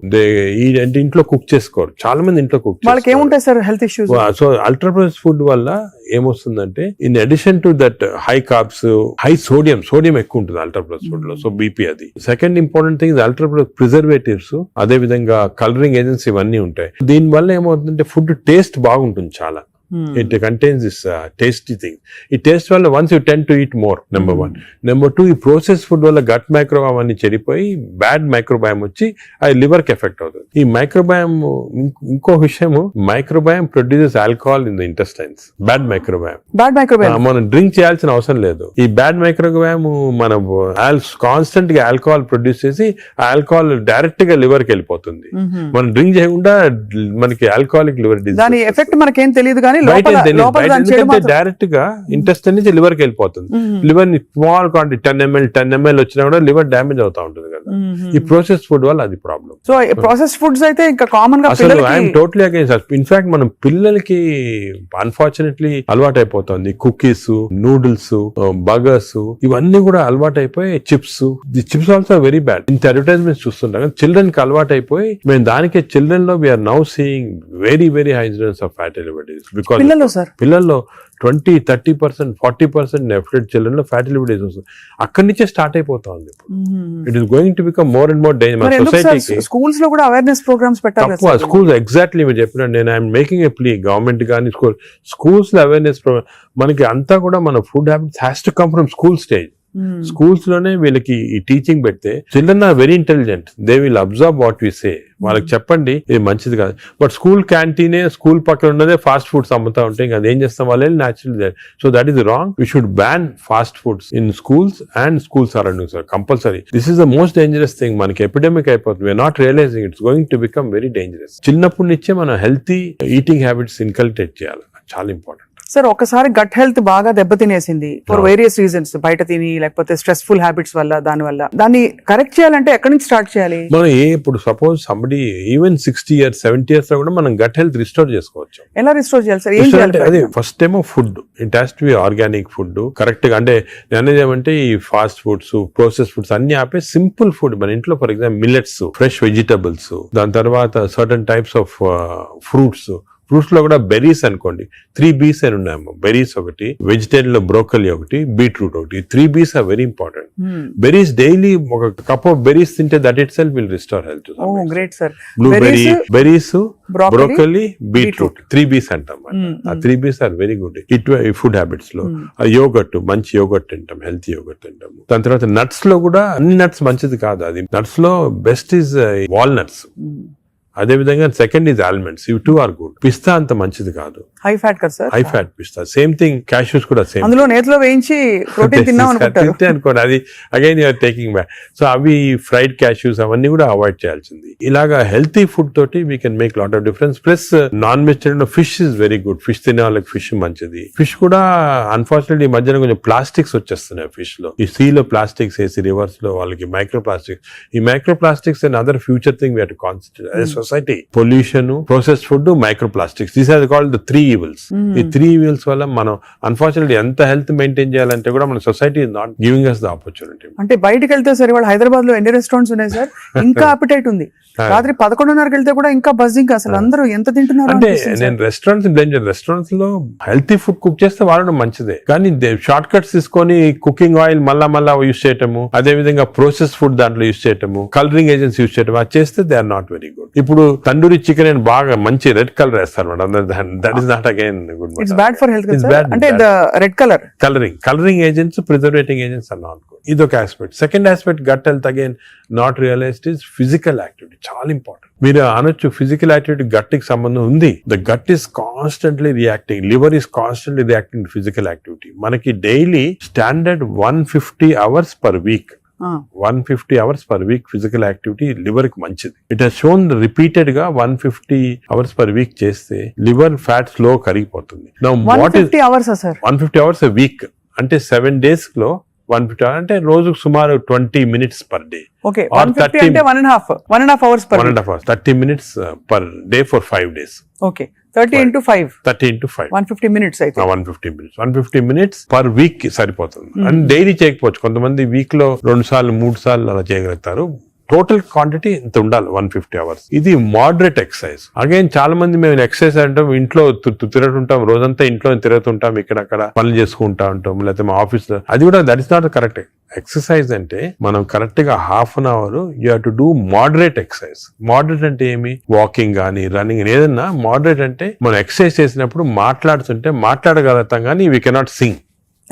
Speaker 3: అంటే ఇంట్లో కుక్ చేసుకోరు చాలా మంది, ఇంట్లో కుక్ చేసుకోరు. సో అల్ట్రా ప్రాసెస్ ఫుడ్ వల్ల ఏమొస్తుందంటే in addition to that high carbs, high sodium ఎక్కువ ఉంటుంది అల్ట్రా ప్రాసెస్ ఫుడ్ లో. సో బీపీ అది. Second important thing ultra preservatives, అదే విధంగా కలరింగ్ ఏజెంట్స్ ఇవన్నీ ఉంటాయి. దీని వల్ల ఏమవుతుందంటే ఫుడ్ టేస్ట్ బాగుంటుంది చాలా. It contains this tasty thing. ఈ టేస్ట్ వల్ల once you tend to eat more, number 1. Number 2, ఈ ప్రాసెస్ ఫుడ్ వల్ల గట్ మైక్రోబయామ్ అన్ని చెడిపోయి బ్యాడ్ మైక్రోబయామ్ వచ్చి అది లివర్ కి ఎఫెక్ట్ అవుతుంది. ఈ మైక్రోబయామ్, ఇంకో విషయం, microbiome produces alcohol in the intestines. Bad microbiome మనం డ్రింక్ చేయాల్సిన అవసరం లేదు. ఈ బ్యాడ్ మైక్రోబయామ్ మనం కాన్స్టెంట్ గా ఆల్కహాల్ ప్రొడ్యూస్ చేసి ఆల్కహాల్ డైరెక్ట్ గా లివర్ కి వెళ్ళిపోతుంది. మనం డ్రింక్ చేయకుండా మనకి ఆల్కహాలిక్ లివర్ డిసీజ్.
Speaker 2: దాని ఎఫెక్ట్ మనకేం తెలియదు కానీ
Speaker 3: డైరెక్ట్ గా ఇంటెస్టైన్ నుంచి లివర్ కి వెళ్ళిపోతుంది. లివర్ ని స్మాల్ క్వాంటిటీ 10 ml వచ్చినా కూడా లివర్ డ్యామేజ్ అవుతా ఉంటుంది కదా. ఈ ప్రాసెస్ ఫుడ్ వల్ల అది ప్రాబ్లం.
Speaker 2: సో ప్రాసెస్ ఫుడ్స్ అయితే ఇంకా కామన్ గా
Speaker 3: అసలు ఐఎమ్ టోటలీ అగైన్స్. ఇన్ఫాక్ట్ మనం పిల్లలకి అన్ఫార్చునేట్లీ అలవాటు అయిపోతుంది. కుకీస్, నూడిల్స్, బర్గర్స్ ఇవన్నీ కూడా అలవాటు అయిపోయి, చిప్స్ ఆల్సో వెరీ బ్యాడ్. ఇంత అడ్వర్టైజ్మెంట్స్ చూస్తుంటాం. చిల్డ్రన్ కి అలవాటు అయిపోయి మేము దానికే చిల్డ్రన్ లో we are now seeing very incidence of fatty liver disease. పిల్లల్లో 20-30%, 40% నెఫ్లెట్ చిల్డ్రన్ లో ఫ్యాటీ లివర్ డిసీజ్ వస్తుంది. అక్కడి నుంచే స్టార్ట్ అయిపోతా ఉంది. It is going to become more and more danger. సొసైటీకి
Speaker 2: స్కూల్స్ లో కూడా అవేర్నెస్ ప్రోగ్రామ్స్ పెట్టాలి.
Speaker 3: స్కూల్స్ ఎగ్జాక్ట్లీ మీరు చెప్పినట్టు నేను I'm making a plea, government కానీ స్కూల్స్ లో అవేర్నెస్ ప్రోగ్రామ్. మనకి అంతా కూడా మన food habits has to come from school stage. Schools లోనే వీళ్ళకి ఈ టీచింగ్ పెడితే children are very intelligent, they will observe what we say. వాళ్ళకి చెప్పండి ఇది మంచిది కాదు. బట్ స్కూల్ క్యాంటీనే, స్కూల్ పక్కన ఉన్నదే ఫాస్ట్ ఫుడ్స్ అమ్ముతా ఉంటే ఇంకా అదేం చేస్తాం వాళ్ళు natural. So that is wrong. We should ban fast foods in schools and school surroundings compulsory. This is the most dangerous thing. మనకి ఎపిడమిక్ అయిపోతుంది. We are not realizing it's going to become very dangerous. చిన్నప్పటి నుంచే మనం healthy eating habits inculcate చేయాలి. చాలా important.
Speaker 2: Sir ఒకసారి gut health బాగా దెబ్బతినేసింది ఫర్ వేరియస్ రీజన్స్, బయట తిని లేకపోతే స్ట్రెస్ఫుల్ హ్యాబిట్స్ వల్ల, దాన్ని కరెక్ట్ చేయాలంటే ఎక్కడి నుంచి స్టార్ట్ చేయాలి?
Speaker 3: మనం ఇప్పుడు suppose somebody even 60 years 70 years లో కూడా మనం గట్ హెల్త్ రిస్టోర్ చేసుకోవచ్చు.
Speaker 2: ఎలా రిస్టోర్ చేయాలి సార్? ఏం చేయాలి?
Speaker 3: అదే ఫస్ట్ ఏమో food, it has to be organic food correct గా. అంటే నేను ఏమంటే ఈ ఫాస్ట్ ఫుడ్స్, ప్రాసెస్ ఫుడ్స్ అన్ని ఆపే సింపుల్ ఫుడ్ మన ఇంట్లో, for example millets, fresh vegetables, దాని తర్వాత certain types of fruits fruits లో కూడా బెర్రీస్ అనుకోండి 3 Bs అని ఉన్నాయమ్మా. బెర్రీస్ ఒకటి, వెజిటేరియన్ లో బ్రోకలీ ఒకటి, బీట్రూట్ ఒకటి. 3 Bs are very important. Berries daily ఒక కప్ ఆఫ్ బెర్రీస్ తింటే that itself will restore health.
Speaker 2: Great sir.
Speaker 3: Blueberry, berries,
Speaker 2: broccoli,
Speaker 3: broccoli, beetroot 3 Bs అంటాం. ఆ 3 Bs are very good food habits లో. Yogurt, మంచి yogurt తింటాం, healthy yogurt తింటాం. దాని తర్వాత నట్స్ లో కూడా అన్ని నట్స్ మంచిది కాదు. అది నట్స్ లో బెస్ట్ ఈజ్ వాల్నట్స్. అదే విధంగా సెకండ్ ఈజ్ ఆల్మండ్స్. ఇవి 2 ఆర్ గుడ్. పిస్తా అంత మంచిది కాదు,
Speaker 2: హై ఫ్యాట్ కదా సార్.
Speaker 3: హై ఫ్యాట్ పిస్తా. సేమ్ థింగ్ క్యాష్యూస్ కూడా సేమ్.
Speaker 2: అందులో నేతిలో వేయించి ప్రోటీన్ తిన్నాం అనుకుంటారు.
Speaker 3: అనుకోండి, అది again you are taking back. So అవి ఫ్రైడ్ క్యాష్యూస్ అవన్నీ కూడా అవాయిడ్ చేయాల్సింది. ఇలాగా హెల్తీ ఫుడ్ తోటి we can make lot of difference. Plus non vegetarian fish is very good. Fish తినే వాళ్ళకి ఫిష్ మంచిది. ఫిష్ కూడా అన్ఫార్చునేట్లీ ఈ మధ్యన కొంచెం ప్లాస్టిక్స్ వచ్చేస్తున్నాయి ఫిష్ లో. ఈ సీ లో ప్లాస్టిక్స్ వేసి రివర్స్ లో వాళ్ళకి మైక్రో ప్లాస్టిక్స్. ఈ micro plastics and other future thing we have to concentrate as society. Pollution, processed food, micro plastics, these are called the 3 evils. ఈ 3 evils వల్ల మనం అన్ఫార్చునేట్లీ ఎంత హెల్త్ మెయింటైన్ చేయాలంటే కూడా మన society is not giving us the opportunity.
Speaker 2: అంటే బయటకు వెళ్తే సార్ ఇవాళ హైదరాబాద్ లో ఎన్ని రెస్టారెంట్స్ ఉన్నాయి సార్, ఇంకా అపిటైట్ ఉంది. రాత్రి 11:30కి వెళ్తే కూడా ఇంకా బజ్జింగ్. అసలు అందరూ ఎంత తింటున్నారు
Speaker 3: అంటే నేను రెస్టారెంట్స్ లో హెల్తీ ఫుడ్ కుక్ చేస్తే వాడడం మంచిదే, కానీ షార్ట్ కట్స్ తీసుకొని కుకింగ్ ఆయిల్ మళ్ళా యూస్ చేయటము, అదే విధంగా ప్రాసెస్ ఫుడ్ దాంట్లో యూస్ చేయటము, కలరింగ్ ఏజెంట్స్ యూస్ చేయటం, అది చేస్తే they are not very good. ఇప్పుడు తందూరి చికెన్ అని బాగా మంచి రెడ్ కలర్ వేస్తారు madam. That is not again good.
Speaker 2: It's bad for health. అంటే red
Speaker 3: colouring agents, preserving agents are not good. ఇదొక aspect. Second aspect gut health again not realised is physical activity. చాలా important. మీరు అనొచ్చు physical activity gut కి సంబంధం ఉంది. The gut is constantly reacting, liver is constantly reacting physical activity. మనకి daily standard 150 hours per week. 150 hours per week physical activity liver కి మంచిది. It has shown repeated గా 150 hours per week చేస్తే liver fat slow కరిగిపోతుంది.
Speaker 2: 150 hours sir,
Speaker 3: 150 hours a week అంటే 7 days లో 150 hours అంటే రోజుకు సుమారు 20 minutes per day.
Speaker 2: ఓకే, 150 అంటే 1.5 hours per
Speaker 3: 1.5 hours, 30 minutes per day for 5 days.
Speaker 2: Okay, 30 into 5 150 minutes అయితే
Speaker 3: 150 minutes per week కి సరిపోతుంది. అండ్ డైలీ చేయకపోవచ్చు, కొంతమంది వీక్ లో 2 సార్లు 3 సార్లు అలా చేయగలుగుతారు. టోటల్ క్వాంటిటీ ఇంత ఉండాలి 150 hours. ఇది మోడరేట్ ఎక్సర్సైజ్. అగైన్ చాలా మంది మేము ఎక్సర్సైజ్ అంటాం, ఇంట్లో తిరుగుతుంటాం, రోజంతా ఇంట్లో తిరుగుతుంటాం, ఇక్కడక్కడ పనులు చేసుకుంటా ఉంటాం, లేకపోతే మా ఆఫీస్ లో. అది కూడా that is not correct. Exercise అంటే మనం కరెక్ట్ గా ½ an hour you have to do moderate exercise. Moderate అంటే ఏమి? వాకింగ్ కానీ రన్నింగ్, ఏదన్నా మోడరేట్ అంటే మనం ఎక్సర్సైజ్ చేసినప్పుడు మాట్లాడగలుగుతాం కానీ వీ కెనాట్ సింగ్.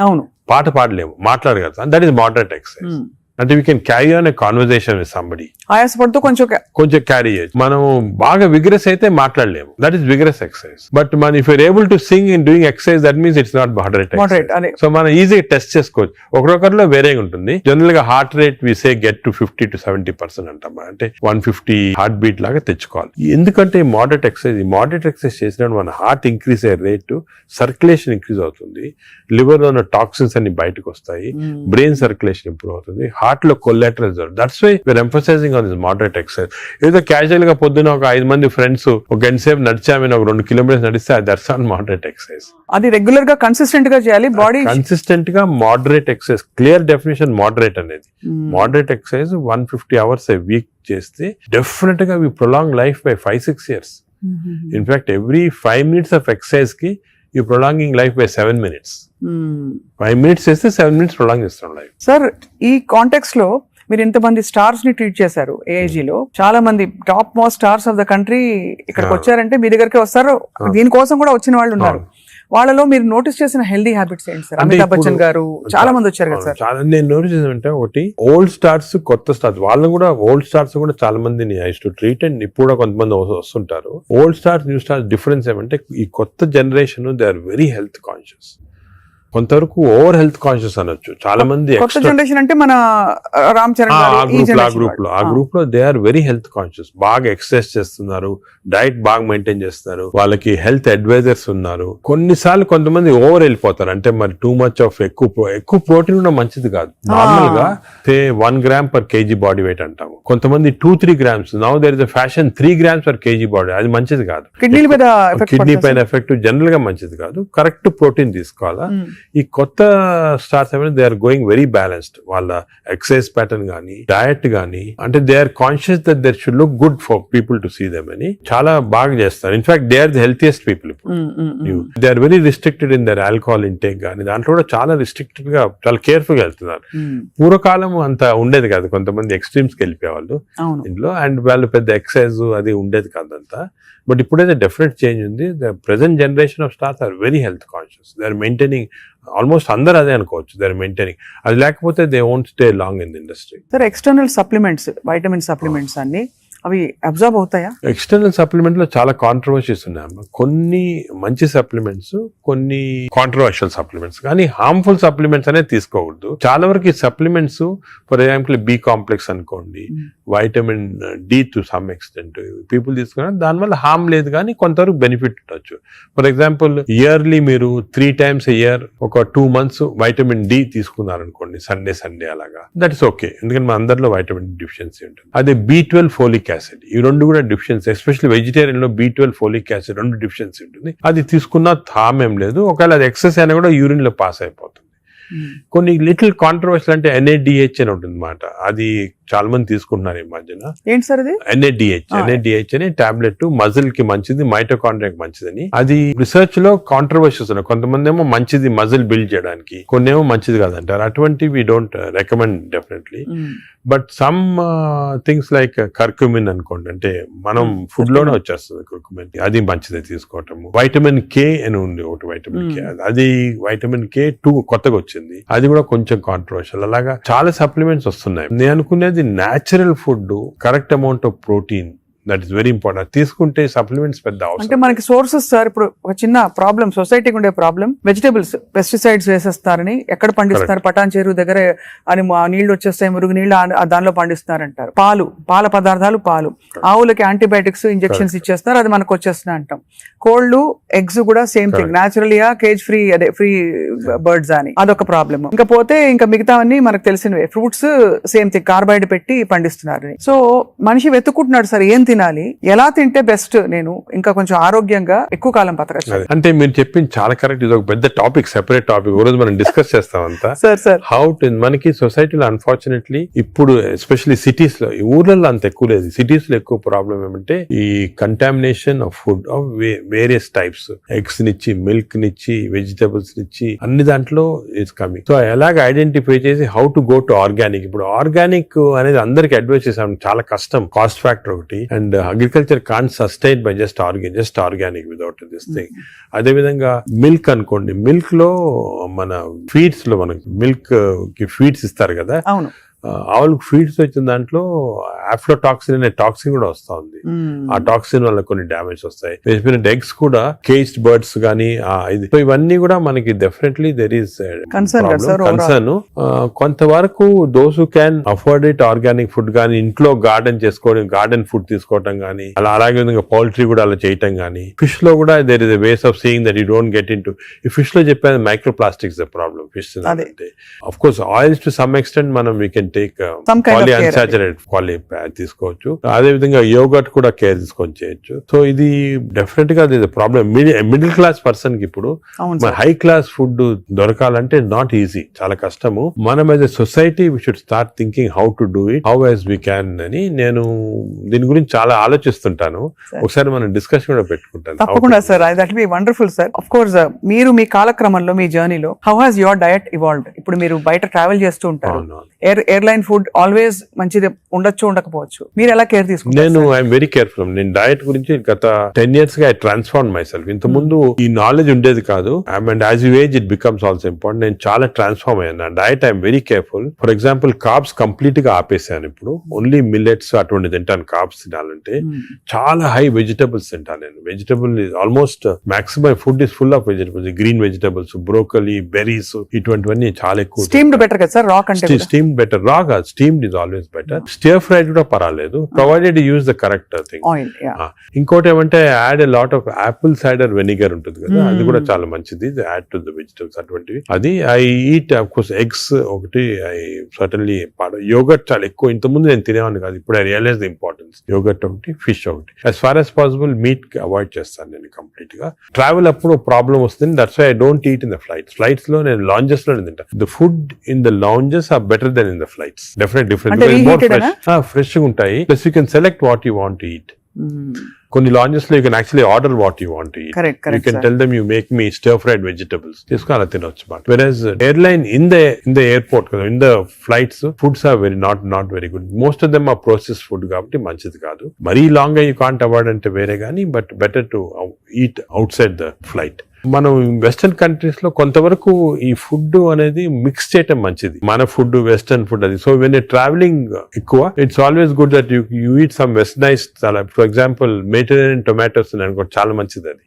Speaker 2: అవును,
Speaker 3: పాట పాడలేము, మాట్లాడగలుగుతాం. That is moderate exercise. అంటే we can carry on a conversation with somebody.
Speaker 2: ఆయాసపడుతూ కొంచెం
Speaker 3: క్యారీ చేయొచ్చు. మనం బాగా విగ్రెస్ అయితే మాట్లాడలేము, that is vigorous exercise. But మన if you're able to sing in doing exercise, that means it's not moderate. So మనం ఈజీగా టెస్ట్ చేసుకోవచ్చు. ఒకరొకరిలో వేరేగా ఉంటుంది. జనరల్ గా heart rate we say get to 50 to 70% అంటాం. అంటే 150 హార్ట్ బీట్ లాగా తెచ్చుకోవాలి. ఎందుకంటే మోడరేట్ ఎక్సర్సైజ్ చేసినప్పుడు మన హార్ట్ ఇంక్రీజ్ అయ్యే రేటు, సర్క్యులేషన్ ఇంక్రీజ్ అవుతుంది, లివర్ లో ఉన్న టాక్సిన్స్ అన్ని బయటకు వస్తాయి, బ్రెయిన్ సర్క్యులేషన్ ఇంప్రూవ్ అవుతుంది, హార్ట్ లో collateral. That's why we are emphasizing on this moderate exercise. ఏదో క్యాజువల్ గా పొద్దున ఒక 5 మంది ఫ్రెండ్స్ ఒక గంట సేపు నడిచామని ఒక 2 kilometers నడిస్తే దట్స్ నాట్ మోడరేట్ ఎక్సర్సైజ్.
Speaker 2: అది రెగ్యులర్ గా కన్సిస్టెంట్ గా చేయాలి. బాడీ
Speaker 3: కన్సిస్టెంట్ గా moderate exercise. Clear definition moderate అనేది. Moderate exercise 150 hours a week చేస్తే డెఫినెట్ గా we prolong life by 5-6 years. In fact every 5 minutes of exercise కి you prolonging life by 7 minutes. 5 minutes చేస్తే 7 minutes prolong చేస్తాం life.
Speaker 2: Sir, ఈ context లో మీరు ఇంతమంది స్టార్స్ ని ట్రీట్ చేశారు. AIG లో చాలా మంది top most stars of the country ఇక్కడికి వచ్చారంటే మీ దగ్గరికి వస్తారు. దీనికోసం కూడా వచ్చిన వాళ్ళు ఉన్నారు. వాళ్ళలో మీరు నోటీస్ చేసిన హెల్దీ హ్యాబిట్స్ ఏంటి సార్? అమితాబ్ బచ్చన్ గారు చాలా మంది వచ్చారు కదా సార్.
Speaker 3: చాలా నేను నోటీస్ చేసానంటే, ఒకటి ఓల్డ్ స్టార్స్, కొత్త స్టార్స్. వాళ్ళు కూడా ఓల్డ్ స్టార్స్ కూడా చాలా మందిని ఐ టు ట్రీట్. అండ్ ఇప్పుడు కూడా కొంతమంది వస్తుంటారు. Old stars, new stars difference ఏమంటే, ఈ కొత్త generation they are very health conscious. కొంతవరకు ఓవర్ హెల్త్ కాన్షియస్ అనొచ్చు. చాలా మంది
Speaker 2: కొత్త జనరేషన్ అంటే మన రామ్ చరణ్
Speaker 3: ఆ గ్రూప్ లో they are very health conscious. బాగా ఎక్సర్సైజ్ చేస్తున్నారు, డైట్ బాగా మెయింటైన్ చేస్తున్నారు, వాళ్ళకి హెల్త్ అడ్వైజర్స్ ఉన్నారు. కొన్నిసార్లు కొంతమంది ఓవర్ వెళ్ళిపోతారు. అంటే మరి టూ మచ్ ఆఫ్ ఎక్కువ ప్రోటీన్ కూడా మంచిది కాదు. నార్మల్ గా 1 gram per kg body weight అంటాము. కొంతమంది 2-3 grams. Now there is a fashion 3 grams per kg body. అది మంచిది కాదు. కిడ్నీ పైన ఎఫెక్ట్ జనరల్ గా మంచిది కాదు. కరెక్ట్ ప్రోటీన్ తీసుకోవాలా. ఈ కొత్త స్టార్స్ ఏమైనా they are going very balanced. వాళ్ళ ఎక్సర్సైజ్ ప్యాటర్న్ కానీ డయట్ కానీ అంటే they are conscious that there should look good for people to see them అని చాలా బాగా చేస్తారు. In fact they are the healthiest people ఇప్పుడు. They are very restricted in their alcohol intake కానీ దాంట్లో కూడా చాలా రిస్ట్రిక్టెడ్ గా చాలా కేర్ఫుల్ గా వెళ్తున్నారు. పూర్వకాలం అంత ఉండేది కాదు, కొంతమంది ఎక్స్ట్రీమ్స్ కి వెళ్ళిపోయేవాళ్ళు ఇంట్లో, అండ్ వాళ్ళు పెద్ద ఎక్సర్సైజ్ అది ఉండేది కాదంతా. బట్ ఇప్పుడైతే డెఫినెట్ చేంజ్ ఉంది. The present generation of stars are very health conscious. They are maintaining almost అందరూ అదే అనుకోవచ్చు. They are maintaining. అది లేకపోతే they won't stay long in the industry.
Speaker 2: Sir external supplements, vitamin supplements అన్ని అవి observe అవుతాయా?
Speaker 3: External supplement లో చాలా కాంట్రవర్సీస్ ఉన్నాయి. కొన్ని మంచి సప్లిమెంట్స్, కొన్ని కాంట్రవర్షియల్ సప్లిమెంట్స్, కానీ హార్మ్ఫుల్ సప్లిమెంట్స్ అనేది తీసుకోకూడదు. చాలా వరకు ఈ supplements for example B complex అనుకోండి, vitamin D to some extent people తీసుకున్నారు, దానివల్ల హార్మ్ లేదు కానీ కొంతవరకు బెనిఫిట్ ఉండొచ్చు. ఫర్ ఎగ్జాంపుల్ ఇయర్లీ మీరు 3 times a year ఒక 2 months వైటమిన్ డి తీసుకున్నారు అనుకోండి, సండే అలాగా, దట్ ఇస్ ఓకే. ఎందుకంటే మన అందరిలో వైటమిన్ డి డెఫిషియన్సీ ఉంటుంది. అదే B12 ఫోలిక్ యాసిడ్, ఈ రెండు కూడా డెఫిషియన్సీ, ఎస్పెషల్లీ వెజిటేరియన్ లో B12 ఫోలిక్ యాసిడ్ రెండు డెఫిషియన్సీ ఉంటుంది. అది తీసుకున్నా హార్మ్ ఏం లేదు. ఒకవేళ అది ఎక్సెస్ అయినా కూడా యూరిన్ లో పాస్ అయిపోతుంది. కొన్ని లిటిల్ కాంట్రవర్షియల్ అంటే NADH అని ఉంటుంది అన్నమాట. అది చాలా మంది తీసుకుంటున్నారు ఈ మధ్యన.
Speaker 2: ఏంటి సార్ అది?
Speaker 3: NADH అనే టాబ్లెట్ మజిల్ కి మంచిది, మైటోకాండ్రియాకి మంచిదని. అది రిసర్చ్ లో కాంట్రవర్షియస్ ఉన్నాయి. కొంతమంది ఏమో మంచిది మజిల్ బిల్డ్ చేయడానికి, కొన్ని ఏమో మంచిది కాదంటారు. అటువంటి we don't recommend definitely. But some things like curcumin అనుకోండి, అంటే మనం ఫుడ్ లోనే వచ్చేస్తుంది కర్క్యూమిన్, అది మంచిది తీసుకోవటము. వైటమిన్ K అని ఉంది ఒకటి, వైటమిన్ K, అది వైటమిన్ K2 కొత్తగా వచ్చింది, అది కూడా కొంచెం కాంట్రవర్షియల్. అలాగా చాలా సప్లిమెంట్స్ వస్తున్నాయి. నేను అనుకునేది natural food, correct amount of protein, that is very important. తీసుకుంటే సప్లిమెంట్స్ పెద్ద అవసరం.
Speaker 2: అంటే మనకి సోర్సెస్ సార్, ఇప్పుడు ఒక చిన్న ప్రాబ్లం సొసైటీకి ఉండే ప్రాబ్లం, వెజిటేబుల్స్ పెస్టిసైడ్స్ వేసేస్తారని, ఎక్కడ పండిస్తారు, పటాన్ చెరువు దగ్గర అని నీళ్లు వచ్చేస్తాయి, మురుగు నీళ్లు దానిలో పండిస్తారంటారు. పాల పదార్థాలు, ఆవులకి యాంటీబయాటిక్స్ ఇంజెక్షన్స్ ఇచ్చేస్తారు, అది మనకు వచ్చేస్తున్నాయి అంటాం. కోళ్లు, ఎగ్స్ కూడా సేమ్ థింగ్, న్యాచురల్ గా కేజ్ ఫ్రీ, అదే ఫ్రీ బర్డ్స్ అని, అదొక ప్రాబ్లమ్. ఇంకా పోతే ఇంకా మిగతావన్నీ మనకు తెలిసినవే. ఫ్రూట్స్ సేమ్ థింగ్, కార్బైడ్ పెట్టి పండిస్తున్నారు. సో మనిషి వెతుక్కుంటున్నాడు సార్ ఏం తినాలి, ఎలా తింటే బెస్ట్, నేను ఇంకా కొంచెం ఆరోగ్యంగా ఎక్కువ కాలం బతకచ్చు.
Speaker 3: అంటే మీరు చెప్పింది చాలా కరెక్ట్. ఇది ఒక పెద్ద టాపిక్, సెపరేట్ టాపిక్, ఈ రోజు మనం డిస్కస్ చేస్తాం అంతా.
Speaker 2: సార్
Speaker 3: హౌ టు, మనకి సొసైటీలో అన్ఫార్చునేట్లీ ఇప్పుడు ఎస్పెషల్లీ సిటీస్ లో, ఈ ఊర్లలో అంత ఎక్కువ లేదు, సిటీస్ లో ఎక్కువ ప్రాబ్లం ఏమంటే ఈ contamination of food of various types, eggs నిచ్చి, మిల్క్ నిచ్చి, వెజిటబుల్స్ నిచ్చి, అన్ని దాంట్లో ఇట్స్ కమింగ్. సో ఎలాగ ఐడెంటిఫై చేసి how to go to organic. ఇప్పుడు ఆర్గానిక్ అనేది అందరికి అడ్వైస్ చేసాం, చాలా కష్టం, కాస్ట్ ఫ్యాక్టర్ ఒకటి, and agriculture can't sustain by just organic without this thing. అదే విధంగా మిల్క్ అనుకోండి, మిల్క్ లో మన ఫీడ్స్ లో మనకి మిల్క్ కి ఫీడ్స్ ఇస్తారు కదా, ఆవులకు ఫీడ్స్ వచ్చిన దాంట్లో ఆఫ్లోటాక్సిన్ అనే టాక్సిన్ కూడా వస్తా ఉంది. ఆ టాక్సిన్ వల్ల కొన్ని డ్యామేజ్ వస్తాయి. ఎగ్స్ కూడా కేజ్డ్ బర్డ్స్ గానీ, సో ఇవన్నీ కూడా మనకి డెఫినెట్లీ దెర్ ఈస్ కన్సర్న్. కొంతవరకు those who can afford it, organic food గానీ, ఇంట్లో గార్డెన్ చేసుకోవడం, గార్డెన్ ఫుడ్ తీసుకోవటం గానీ, అలాగే విధంగా పౌల్ట్రీ కూడా అలా చేయటం గానీ. ఫిష్ లో కూడా there is a ways of seeing that you don't get in to. ఈ ఫిష్ లో చెప్పేది మైక్రో ప్లాస్టిక్స్ ప్రాబ్లమ్ ఫిష్ అంటే. Of course oils to some extent మనం వీ కెన్ టేక్ పాలిఅన్సాచురేటెడ్ తీసుకోవచ్చు. అదే విధంగా యోగట్ కూడా కేర్ తీసుకొని చేయొచ్చు. సో ఇది డెఫినెట్ గా ప్రాబ్లం. మిడిల్ క్లాస్ పర్సన్ కి ఇప్పుడు హై క్లాస్ ఫుడ్ దొరకాలంటే నాట్ ఈజీ, చాలా కష్టము. మనం as a society we should start thinking how to do it, how as we can అని నేను దీని గురించి చాలా ఆలోచిస్తుంటాను. ఒకసారి మనం డిస్కషన్ కూడా పెట్టుకుంటాను.
Speaker 2: తప్పకుండా sir, that be wonderful sir. Of course మీరు మీ కాలక్రమంలో, మీ జర్నీలో how has your diet evolved? ఇప్పుడు మీరు బయట ట్రావెల్ చేస్తూ ఉంటారు, ఎయిర్లైన్ ఫుడ్ ఆల్వేస్ మంచిది ఉండొచ్చు, ఉండకపోవచ్చు, మీరు ఎలా కేర్ తీసుకుంటారు?
Speaker 3: నేను ఐఎమ్ వెరీ కేర్ఫుల్. నేను డయట్ గురించి గత 10 years గా ఐ ట్రాన్స్ఫార్మ్ మై సెల్ఫ్. ఇంత ముందు ఈ నాలెడ్జ్ ఉండేది కాదు, and as you age it becomes also important. నేను చాలా ట్రాన్స్ఫార్మ్ అయ్యాను. Diet I'm very careful. For example carbs complete గా ఆపేసాను. ఇప్పుడు ఓన్లీ మిల్లెట్స్ అటువంటి తింటాను. కార్బ్స్ తినాలంటే చాలా హై వెజిటబుల్స్ తింటాను నేను. Vegetable almost maximum food is full of vegetables, green vegetables, broccoli, berries, ఇటువంటివన్నీ చాలా ఎక్కువ.
Speaker 2: స్టీమ్డ్ బెటర్ కదా సార్, రా కంటే
Speaker 3: స్టీమ్ బెటర్. రాగా steamed is always better. Stir fried కూడా పర్వాలేదు, provided use the correct thing.
Speaker 2: Oil.
Speaker 3: ఇంకోటి ఏమంటే add a lot of Apple cider vinegar ఉంటుంది కదా, అది కూడా చాలా మంచిది, యాడ్ టు ద వెజిటబుల్స్ అటువంటివి. అది I eat of course eggs ఒకటి, ఐ సర్టన్లీ యోగర్ట్ చాలా ఎక్కువ. ఇంతకుముందు నేను తినేవాడిని కాదు, ఇప్పుడు I realize the importance. Yogurt ఒకటి, ఫిష్ ఒకటి. As far as possible meat avoid చేస్తాను నేను కంప్లీట్ గా. ట్రావెల్ అప్పుడు ప్రాబ్లమ్ వస్తుంది, that's why I don't eat in the flights లో నేను లాంజెస్ లో తింటా. The food in the lounges are better than in the flights, definite different fresh ఉంటాయి. Plus you can select what you want to eat. కొన్ని lounges లో you can actually order what you want to eat. You can tell them you make me stir fried vegetables, తీసుకుని అలా తినొచ్చు. But versus airline in the airport కదా, in the flights foods are very not very good. Most of them are process food కాబట్టి మంచిది కాదు. మరీ long గా you can't avoid అంటే వేరే కానీ, but better to eat out side the flight. మనం వెస్టర్న్ కంట్రీస్ లో కొంతవరకు ఈ ఫుడ్ అనేది మిక్స్ చేయటం మంచిది, మన ఫుడ్ వెస్టర్న్ ఫుడ్ అది. సో వెన్ ట్రావెలింగ్ ఎక్కువ, it's always good that you eat some westernise. For example Mediterranean tomatoes అనుకో, చాలా మంచిది అది.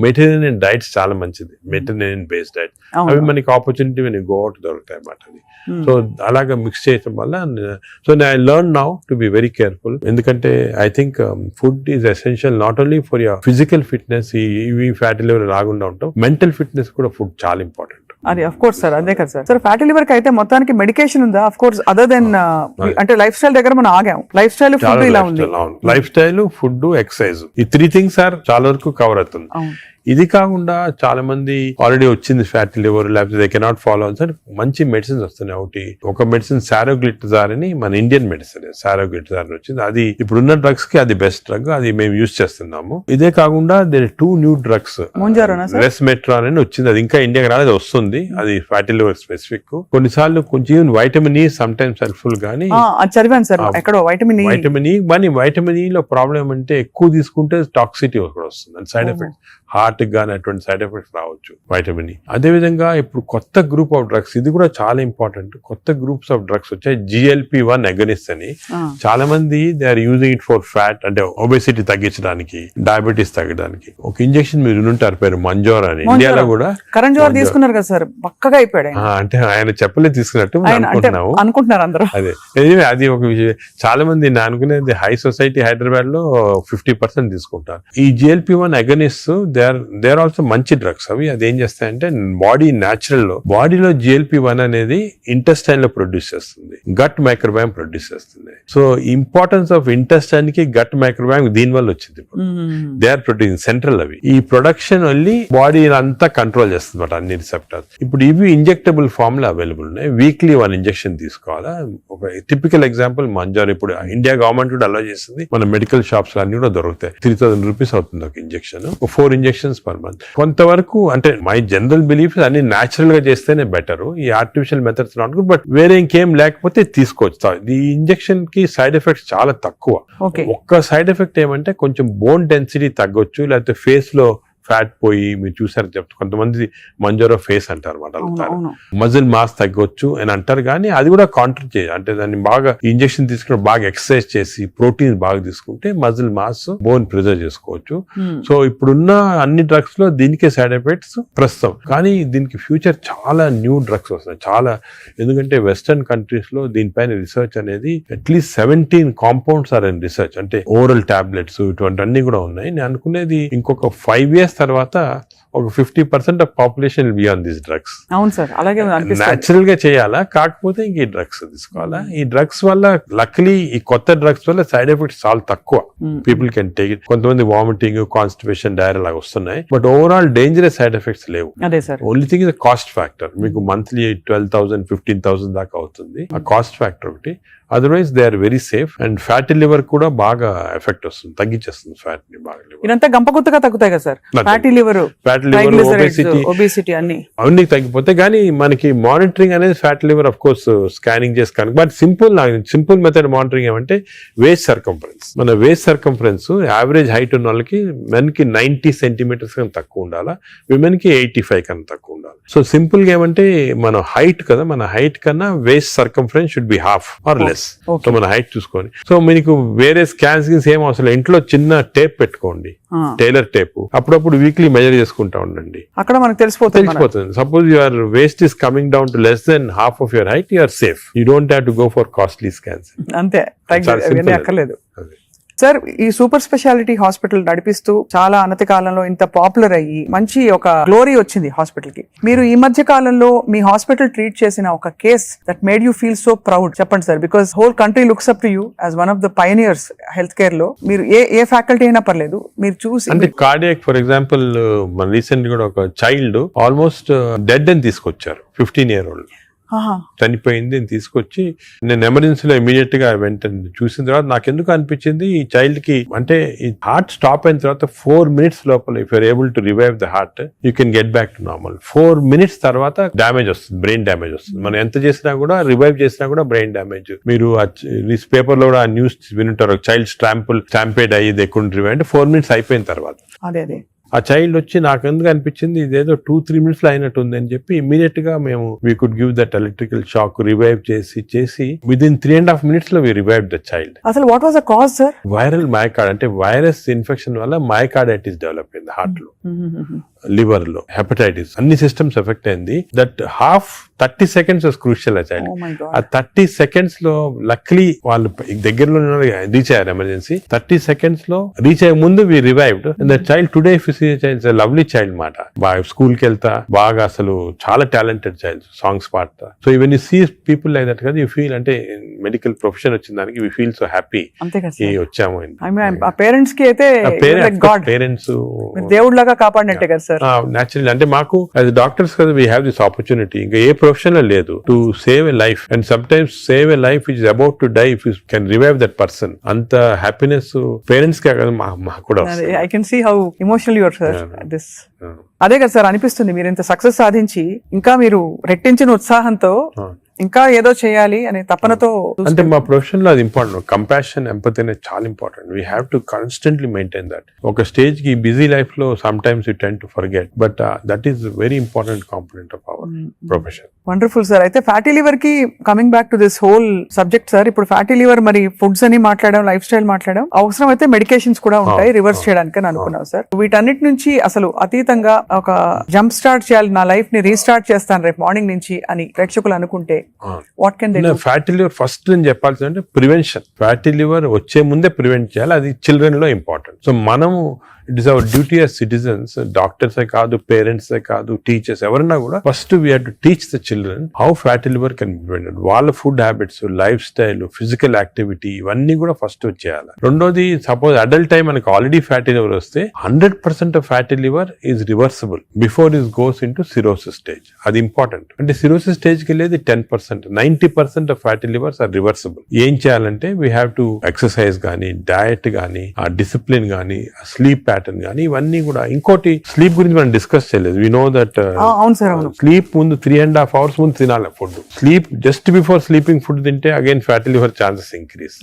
Speaker 3: మెడిటరేనియన్ డైట్స్ చాలా మంచిది, మెడిటరేనియన్ బేస్డ్ డైట్. అవి మనకి ఆపర్చునిటీ వెన్ గో అవుట్ దొరుకుతాయి అన్నమాట అది. సో అలాగా మిక్స్ చేయటం వల్ల, so I learn now to be very careful. ఎందుకంటే I think food is essential not only for your physical fitness, ఈ ఫ్యాటీ లివర్ రాకుండా ఉంటాం, మెంటల్ ఫిట్నెస్ కూడా ఫుడ్ చాలా ఇంపార్టెంట్.
Speaker 2: అది అఫ్ కోర్స్ సార్, అదే కదా సార్. ఫ్యాటీ లివర్ కి అయితే మొత్తానికి మెడికేషన్ ఉందా? అఫ్ కోర్స్ అదర్ దెన్ అంటే లైఫ్ స్టైల్ దగ్గర మనం ఆగాం. లైఫ్ స్టైల్ ఫుడ్ ఇలా ఉంది.
Speaker 3: లైఫ్ స్టైల్, ఫుడ్, ఎక్సర్సైజ్, ఈ 3 things ఆర్ చాలా వరకు కవర్ అవుతుంది. ఇది కాకుండా చాలా మంది ఆల్రెడీ వచ్చింది ఫ్యాటీ లివర్, లేకపోతే దే కెనాట్ ఫాలో అని మంచి మెడిసిన్స్ వస్తున్నాయి. ఒకటి ఒక మెడిసిన్ సారోగ్లిటజార్ అని, మన ఇండియన్ మెడిసిన్ సారోగ్లిటజార్ వచ్చింది. అది ఇప్పుడున్న డ్రగ్స్ కి అది బెస్ట్ డ్రగ్, అది మేము యూజ్ చేస్తున్నాము. ఇదే కాకుండా దేర్ 2 new drugs, రెస్మెట్రాన్ అని వచ్చింది, అది ఇంకా ఇండియాకి రాలేదు, వస్తుంది. అది ఫ్యాటీ లివర్ స్పెసిఫిక్. కొన్నిసార్లు కొంచెం vitamin E some times helpful గానీ,
Speaker 2: చదివాను సార్ ఎక్కడో వైటమిన్ ఈ. కానీ
Speaker 3: వైటమిన్ ఈ లో ప్రాబ్లం అంటే ఎక్కువ తీసుకుంటే టాక్సిటీ కూడా వస్తుంది, అండ్ సైడ్ ఎఫెక్ట్, హార్ట్ గానీ అటువంటి సైడ్ ఎఫెక్ట్స్ రావచ్చు వైటమిన్ ఈ. అదే విధంగా ఇప్పుడు కొత్త గ్రూప్ ఆఫ్ డ్రగ్స్, ఇది కూడా చాలా ఇంపార్టెంట్. కొత్త గ్రూప్స్ ఆఫ్ డ్రగ్స్ వచ్చాయి, GLP-1 అగనిస్ట్ అని. చాలా మంది they are using it for fat, అంటే ఒబెసిటీ తగ్గించడానికి, డయాబెటీస్ తగ్గడానికి. ఒక ఇంజెక్షన్ మీరు వినుంటారు, పేరు మంజోర్ అని. ఇండియాలో కూడా
Speaker 2: కరణ్ జోహర్ తీసుకున్నారు కదా సార్, పక్కగా అయిపోయాడు.
Speaker 3: అంటే ఆయన చెప్పలే తీసుకున్నట్టు
Speaker 2: అనుకుంటున్నారు అందరూ.
Speaker 3: అదే అది ఒక విషయం. చాలా మంది నేను అనుకునేది హై సొసైటీ హైదరాబాద్ లో 50% తీసుకుంటారు ఈ GLP-1 agonist. They are also మంచి డ్రగ్స్ అవి. అది ఏం చేస్తాయంటే బాడీ న్యాచురల్ లో, బాడీలో GLP-1 అనేది ఇంటెస్టైన్ లో ప్రొడ్యూస్ చేస్తుంది, గట్ మైక్రోబయామ్ ప్రొడ్యూస్ చేస్తుంది. సో ఇంపార్టెన్స్ ఆఫ్ ఇంటెస్టైన్ కి గట్ మైక్రోబయామ్ దీని వల్ల వచ్చింది. దే ఆర్ ప్రొడ్యూసింగ్ సెంట్రల్, అవి ఈ ప్రొడక్షన్ వెళ్ళి బాడీ అంతా కంట్రోల్ చేస్తుంది అన్నమాట, అన్ని రిసెప్టర్స్. ఇప్పుడు ఇవి ఇంజెక్టబుల్ ఫామ్ లో అవైలబుల్ ఉన్నాయి, వీక్లీ 1 ఇంజెక్షన్ తీసుకోవాలా. ఒక టిపికల్ ఎగ్జాంపుల్ మంజోర్, ఇప్పుడు ఇండియా గవర్నమెంట్ కూడా అలో చేస్తుంది, మన మెడికల్ షాప్స్ అన్ని కూడా దొరుకుతాయి. 3000 రూపీస్ అవుతుంది ఒక ఇంజెక్షన్, 4 ఇంజెక్షన్స్ పర్ మంత్. కొంతవరకు అంటే మై జనరల్ బిలీఫ్ అన్ని న్యాచురల్ గా చేస్తేనే బెటర్, ఈ artificial methods not good. But వేరే ఇంకేం లేకపోతే తీసుకోవచ్చు. ఈ ఇంజెక్షన్ కి సైడ్ ఎఫెక్ట్స్ చాలా తక్కువ. ఒక్క సైడ్ ఎఫెక్ట్ ఏమంటే కొంచెం బోన్ డెన్సిటీ తగ్గొచ్చు, లేకపోతే ఫేస్ లో ఫ్యాట్ పోయి, మీరు చూసారు చెప్తా కొంతమంది మంజోరో ఫేస్ అంటారు అన్నమాట, మజిల్ మాస్ తగ్గొచ్చు అని అంటారు. కానీ అది కూడా కాంట్రీ చేయాలి, అంటే దాన్ని బాగా ఇంజెక్షన్ తీసుకుని బాగా ఎక్సర్సైజ్ చేసి ప్రోటీన్స్ బాగా తీసుకుంటే మజిల్ మాస్, బోన్ ప్రిజర్వ్ చేసుకోవచ్చు. సో ఇప్పుడున్న అన్ని డ్రగ్స్ లో దీనికే సైడ్ ఎఫెక్ట్స్ ప్రస్తుతం. కానీ దీనికి ఫ్యూచర్ చాలా న్యూ డ్రగ్స్ వస్తున్నాయి చాలా. ఎందుకంటే వెస్టర్న్ కంట్రీస్ లో దీనిపైన రీసెర్చ్ అనేది at least 17 compounds are in research, అంటే ఓరల్ టాబ్లెట్స్ ఇటువంటి అన్ని కూడా ఉన్నాయి. నేను అనుకునేది ఇంకొక 5 years తర్వాత ఒక 50% of population will be on this drugs.
Speaker 2: అవును సార్, అలాగే
Speaker 3: న్యాచురల్ గా చేయాలా, కాకపోతే ఇంక ఈ డ్రగ్స్ తీసుకోవాలా. ఈ డ్రగ్స్ వల్ల లక్లీ ఈ కొత్త డ్రగ్స్ వల్ల సైడ్ ఎఫెక్ట్స్ చాలా తక్కువ, పీపుల్ కెన్ టేక్ ఇట్. కొంతమంది వామిటింగ్, కాన్స్టిపేషన్, డైరియా లాగా వస్తున్నాయి, but overall dangerous side effects లేవు. Only thing is cost factor. మీకు మంత్లీ 12,000 15,000 దాకా అవుతుంది, ఆ కాస్ట్ ఫ్యాక్టర్ ఒకటి. Otherwise they are very safe. And fatty liver కూడా బాగా ఎఫెక్ట్ వస్తుంది, తగ్గించేస్తుంది ఫ్యాట్ ని బాగా.
Speaker 2: ఇదంతా గంపగుత్తగా తగ్గుతాయి కదా సార్, ఫ్యాటీ లివర్, ఒబేసిటీ
Speaker 3: అన్ని తగ్గిపోతాయి. కానీ మనకి మానిటరింగ్ అనేది fatty liver of course scanning చేసి కనుక, బట్ సింపుల్ మెథడ్ మానిటరింగ్ ఏమంటే వేస్ట్ సర్కంఫరెన్స్. మన వేస్ట్ సర్కంఫరెన్స్ యావరేజ్ హైట్ ఉన్న వాళ్ళకి మెన్ కి 90 centimeters కన్నా తక్కువ ఉండాలా, విమెన్ కి 85 కన్నా తక్కువ ఉండాలి. సో సింపుల్ గా ఏమంటే మన హైట్ కదా, మన హైట్ కన్నా waist circumference should be half or less. So మన హైట్ చూసుకొని, సో మీకు వేరే స్కాన్స్ ఏం అవసరం, ఇంట్లో చిన్న టేప్ పెట్టుకోండి, టైలర్ టేప్, అప్పుడప్పుడు వీక్లీ మెజర్ చేసుకుంటా ఉండండి,
Speaker 2: అక్కడ మనకు తెలిసిపోతుంది.
Speaker 3: Suppose your waist is coming down to less then half of your height, you're safe. You don't have to go for costly scans.
Speaker 2: అంతే, అక్కర్లేదు. సార్, ఈ సూపర్ స్పెషాలిటీ హాస్పిటల్ నడిపిస్తూ చాలా అనతి కాలంలో ఇంత పాపులర్ అయ్యి మంచి ఒక గ్లోరీ వచ్చింది హాస్పిటల్ కి. మీరు ఈ మధ్య కాలంలో మీ హాస్పిటల్ ట్రీట్ చేసిన ఒక case that made you feel so proud చెప్పండి sir, because whole country looks up to you as one of the pioneers health care లో. మీరు ఏ ఫ్యాకల్టీ అయినా పర్లేదు, మీరు చూసి
Speaker 3: అంటే కార్డియాక్ ఫర్ ఎగ్జాంపుల్ మన రీసెంట్ కూడా ఒక చైల్డ్ ఆల్మోస్ట్ డెడ్ అని తీసుకొచ్చారు, 15 year old చనిపోయింది అని తీసుకొచ్చి నేను ఎమర్జెన్సీలో ఇమీడియట్ గా వెంటనే చూసిన తర్వాత నాకు ఎందుకు అనిపించింది ఈ చైల్డ్ కి, అంటే ఈ హార్ట్ స్టాప్ అయిన తర్వాత 4 minutes లోపల if you're able to revive the heart you can get back to normal. 4 minutes తర్వాత డ్యామేజ్ వస్తుంది, బ్రెయిన్ డ్యామేజ్ వస్తుంది. మనం ఎంత చేసినా కూడా, రివైవ్ చేసినా కూడా బ్రెయిన్ డ్యామేజ్. మీరు న్యూస్ పేపర్ లో కూడా ఆ న్యూస్ వినుంటారు, చైల్డ్ స్టాంపేడ్ అయ్యి ఎక్కువ రివైవ్ అంటే 4 minutes అయిపోయిన తర్వాత.
Speaker 2: అదే
Speaker 3: ఆ చైల్డ్ వచ్చి నాకు ఎందుకు అనిపించింది ఇదేదో 2-3 minutes లో అయినట్టు ఉంది అని చెప్పి ఇమీడియట్ గా మేము we could give that electrical shock, revive చేసి విదిన్ 3.5 minutes లో వి రివైవ్ ద చైల్డ్.
Speaker 2: అసలు what was the cause sir?
Speaker 3: Viral myocard, అంటే వైరస్ ఇన్ఫెక్షన్ వల్ల మయోకార్డైటిస్ డెవలప్ అయింది హార్ట్ లో, లివర్ లో, హెపటైటిస్, అన్ని సిస్టమ్స్ ఎఫెక్ట్ అయింది. That 30 seconds was crucial. ఆ చైల్డ్ ఆ 30 seconds లో లక్లీ వాళ్ళు దగ్గరలో రీచ్ అయ్యారు ఎమర్జెన్సీ. 30 seconds లో రీచ్ అయ్యే ముందు we revived. That child today child lovely child మాట, బాగా స్కూల్ కి వెళ్తా, బాగా అసలు చాలా టాలెంటెడ్ చైల్డ్, సాంగ్స్ పాడతా. So even you see people like that కదా, యూ ఫీల్ అంటే మెడికల్ ప్రొఫెషన్ వచ్చిన దానికి వి ఫీల్ సో హ్యాపీ వచ్చాము.
Speaker 2: పేరెంట్స్ కి అయితే
Speaker 3: పేరెంట్స్
Speaker 2: దేవుడిలాగా కాపాడినట్టే కదా సార్.
Speaker 3: నేచురల్ అంటే మాకు యాజ్ డాక్టర్స్ కదా వీ హ్యావ్ దిస్ ఆపర్చునిటీ, ఇంకా ఏ ప్రొఫెషన్ లేదు, to save a life. And some times save a life is about to die, if you can revive that person. అంత హ్యాపీనెస్ పేరెంట్స్ కే కదా మాకు కూడా.
Speaker 2: I can see how emotional you are sir this. అదే కదా sir అనిపిస్తుంది, మీరు ఇంత సక్సెస్ సాధించి ఇంకా మీరు రెట్టించిన ఉత్సాహంతో ఇంకా ఏదో చేయాలి అనే తపనతో.
Speaker 3: అంటే మా ప్రొఫెషన్ లో అది ఇంపార్టెంట్, కంపాషన్, ఎంపతి అనేది చాలా important. We have to constantly maintain that. ఒక స్టేజ్ కి బిజీ లైఫ్ లో some times you tend to forget, but that is very important component of our profession.
Speaker 2: Wonderful sir. అయితే fatty liver కి coming back to this whole subject sir, ఇప్పుడు fatty liver మరి foods అని మాట్లాడడం, life style మాట్లాడడం, అవసరం అయితే medications కూడా ఉంటాయి రివర్స్ చేయడానికి అని అనుకున్నాం సార్. వీటన్నిటి నుంచి అసలు అతీతంగా ఒక జంప్ స్టార్ట్ చేయాలి, నా లైఫ్ ని రీస్టార్ట్ చేస్తాను రేపు మార్నింగ్ నుంచి అని ప్రేక్షకులు అనుకుంటే what can they do?
Speaker 3: Fatty liver first నేను చెప్పాల్సిందంటే ప్రివెన్షన్. ఫ్యాటీ లివర్ వచ్చే ముందే ప్రివెంట్ చేయాలి, అది చిల్డ్రన్ లో ఇంపార్టెంట్. సో మనము it is our duty as citizens, డాక్టర్సే కాదు, పేరెంట్సే కాదు, టీచర్స్ ఎవరన్నా కూడా first we have to teach the children how fatty liver can be prevented. వాళ్ళ food habits, lifestyle, physical activity ఇవన్నీ కూడా ఫస్ట్ చేయాలి. రెండోది, సపోజ్ అడల్ట్ టైం మనకి ఆల్రెడీ ఫ్యాటీ లివర్ వస్తే 100% of fatty liver is reversible before is goes into cirrhosis stage. అది important. అంటే cirrhosis stage కి వెళ్ళేది 10%, 90% of fatty livers are reversible. ఏం చేయాలంటే వీ హ్యావ్ టు ఎక్సర్సైజ్ కానీ, డయట్ కానీ, ఆ డిసిప్లిన్ కానీ, స్లీప్ ప్యాటర్న్ కానీ, ఇవన్నీ కూడా. ఇంకోటి, స్లీప్ గురించి మనం డిస్కస్ చేయలేదు. వి నో దట్ స్లీప్ ముందు 3.5 hours ముందు తినాలి food. Sleep just before sleeping food తింటే again fatty liver chances increase,